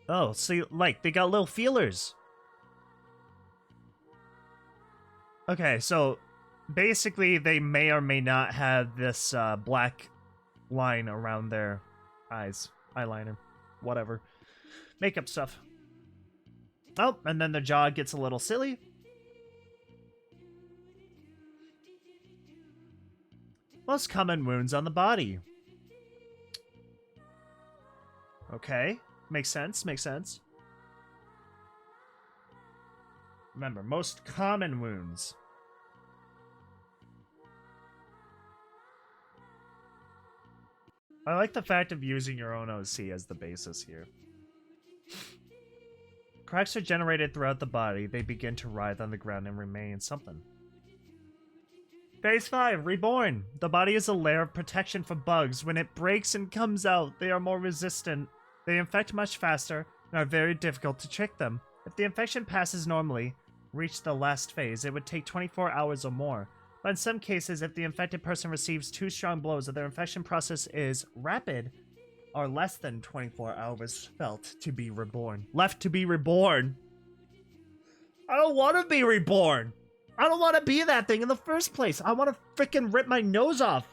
Oh, see, like, they got little feelers. Okay, so basically they may or may not have this black line around their eyes. Eyeliner. Whatever. Makeup stuff. Oh, and then the jaw gets a little silly. Most common wounds on the body. Okay. Makes sense, makes sense. Remember, most common wounds. I like the fact of using your own OC as the basis here. Cracks are generated throughout the body. They begin to writhe on the ground and remain something. Phase 5, Reborn. The body is a layer of protection for bugs. When it breaks and comes out, they are more resistant. They infect much faster and are very difficult to trick them. If the infection passes normally, reach the last phase, it would take 24 hours or more. But in some cases, if the infected person receives 2 strong blows or their infection process is rapid, or less than 24 hours felt to be reborn. Left to be reborn? I don't want to be reborn! I don't want to be that thing in the first place! I want to frickin' rip my nose off!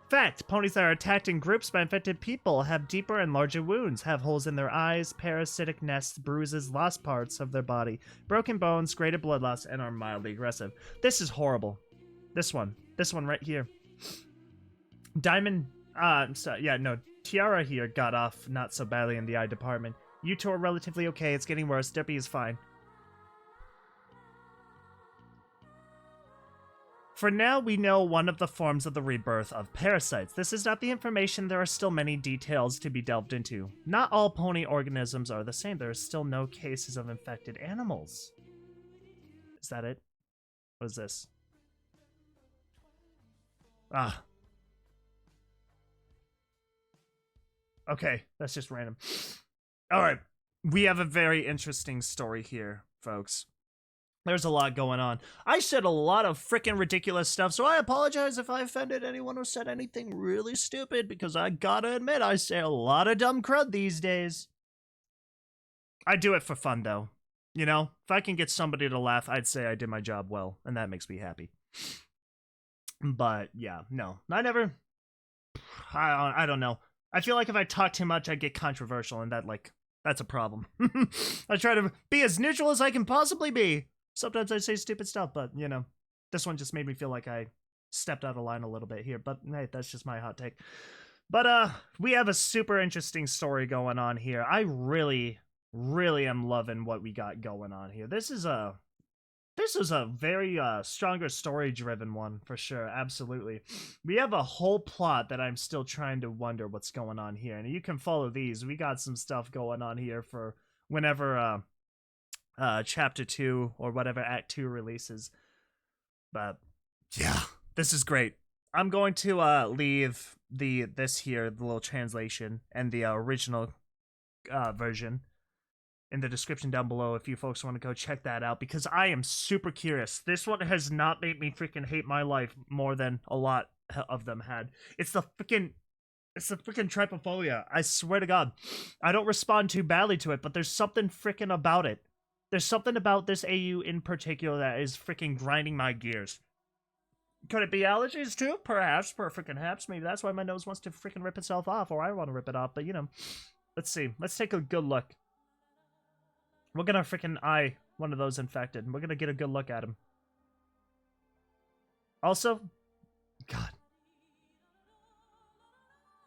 Fact, ponies that are attacked in groups by infected people have deeper and larger wounds, have holes in their eyes, parasitic nests, bruises, lost parts of their body, broken bones, greater blood loss, and are mildly aggressive. This is horrible. This one right here. Diamond So yeah, no, Tiara here got off not so badly in the eye department. You two are relatively okay. It's getting worse. Dippy is fine. For now, we know one of the forms of the rebirth of parasites. This is not the information. There are still many details to be delved into. Not all pony organisms are the same. There are still no cases of infected animals. Is that it? What is this? Ah. Okay, that's just random. All right. We have a very interesting story here, folks. There's a lot going on. I said a lot of freaking ridiculous stuff, so I apologize if I offended anyone who said anything really stupid, because I gotta admit, I say a lot of dumb crud these days. I do it for fun, though. You know, if I can get somebody to laugh, I'd say I did my job well, and that makes me happy. But, yeah, no. I never... I don't know. I feel like if I talk too much, I get controversial, and that's a problem. I try to be as neutral as I can possibly be. Sometimes I say stupid stuff, but, you know, this one just made me feel like I stepped out of line a little bit here, but hey, that's just my hot take. But, we have a super interesting story going on here. I really, really am loving what we got going on here. This is a very, stronger story-driven one, for sure, absolutely. We have a whole plot that I'm still trying to wonder what's going on here, and you can follow these. We got some stuff going on here for whenever, chapter 2 or whatever act 2 releases. But yeah, this is great. I'm going to leave the little translation and the original version in the description down below if you folks want to go check that out, because I am super curious. This one has not made me freaking hate my life more than a lot of them had. It's the freaking trypophobia. I swear to God, I don't respond too badly to it, but there's something freaking about it. There's something about this AU in particular that is freaking grinding my gears. Could it be allergies too? Perhaps, haps. Maybe that's why my nose wants to freaking rip itself off, or I want to rip it off. But you know, let's see. Let's take a good look. We're gonna freaking eye one of those infected, and we're gonna get a good look at him. Also, God,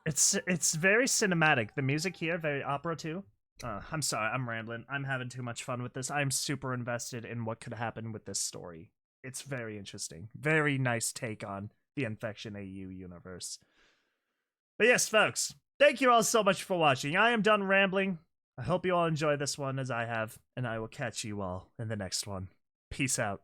it's very cinematic. The music here, very opera too. I'm sorry, I'm rambling. I'm having too much fun with this. I'm super invested in what could happen with this story. It's very interesting. Very nice take on the Infection AU universe. But yes, folks, thank you all so much for watching. I am done rambling. I hope you all enjoy this one as I have, and I will catch you all in the next one. Peace out.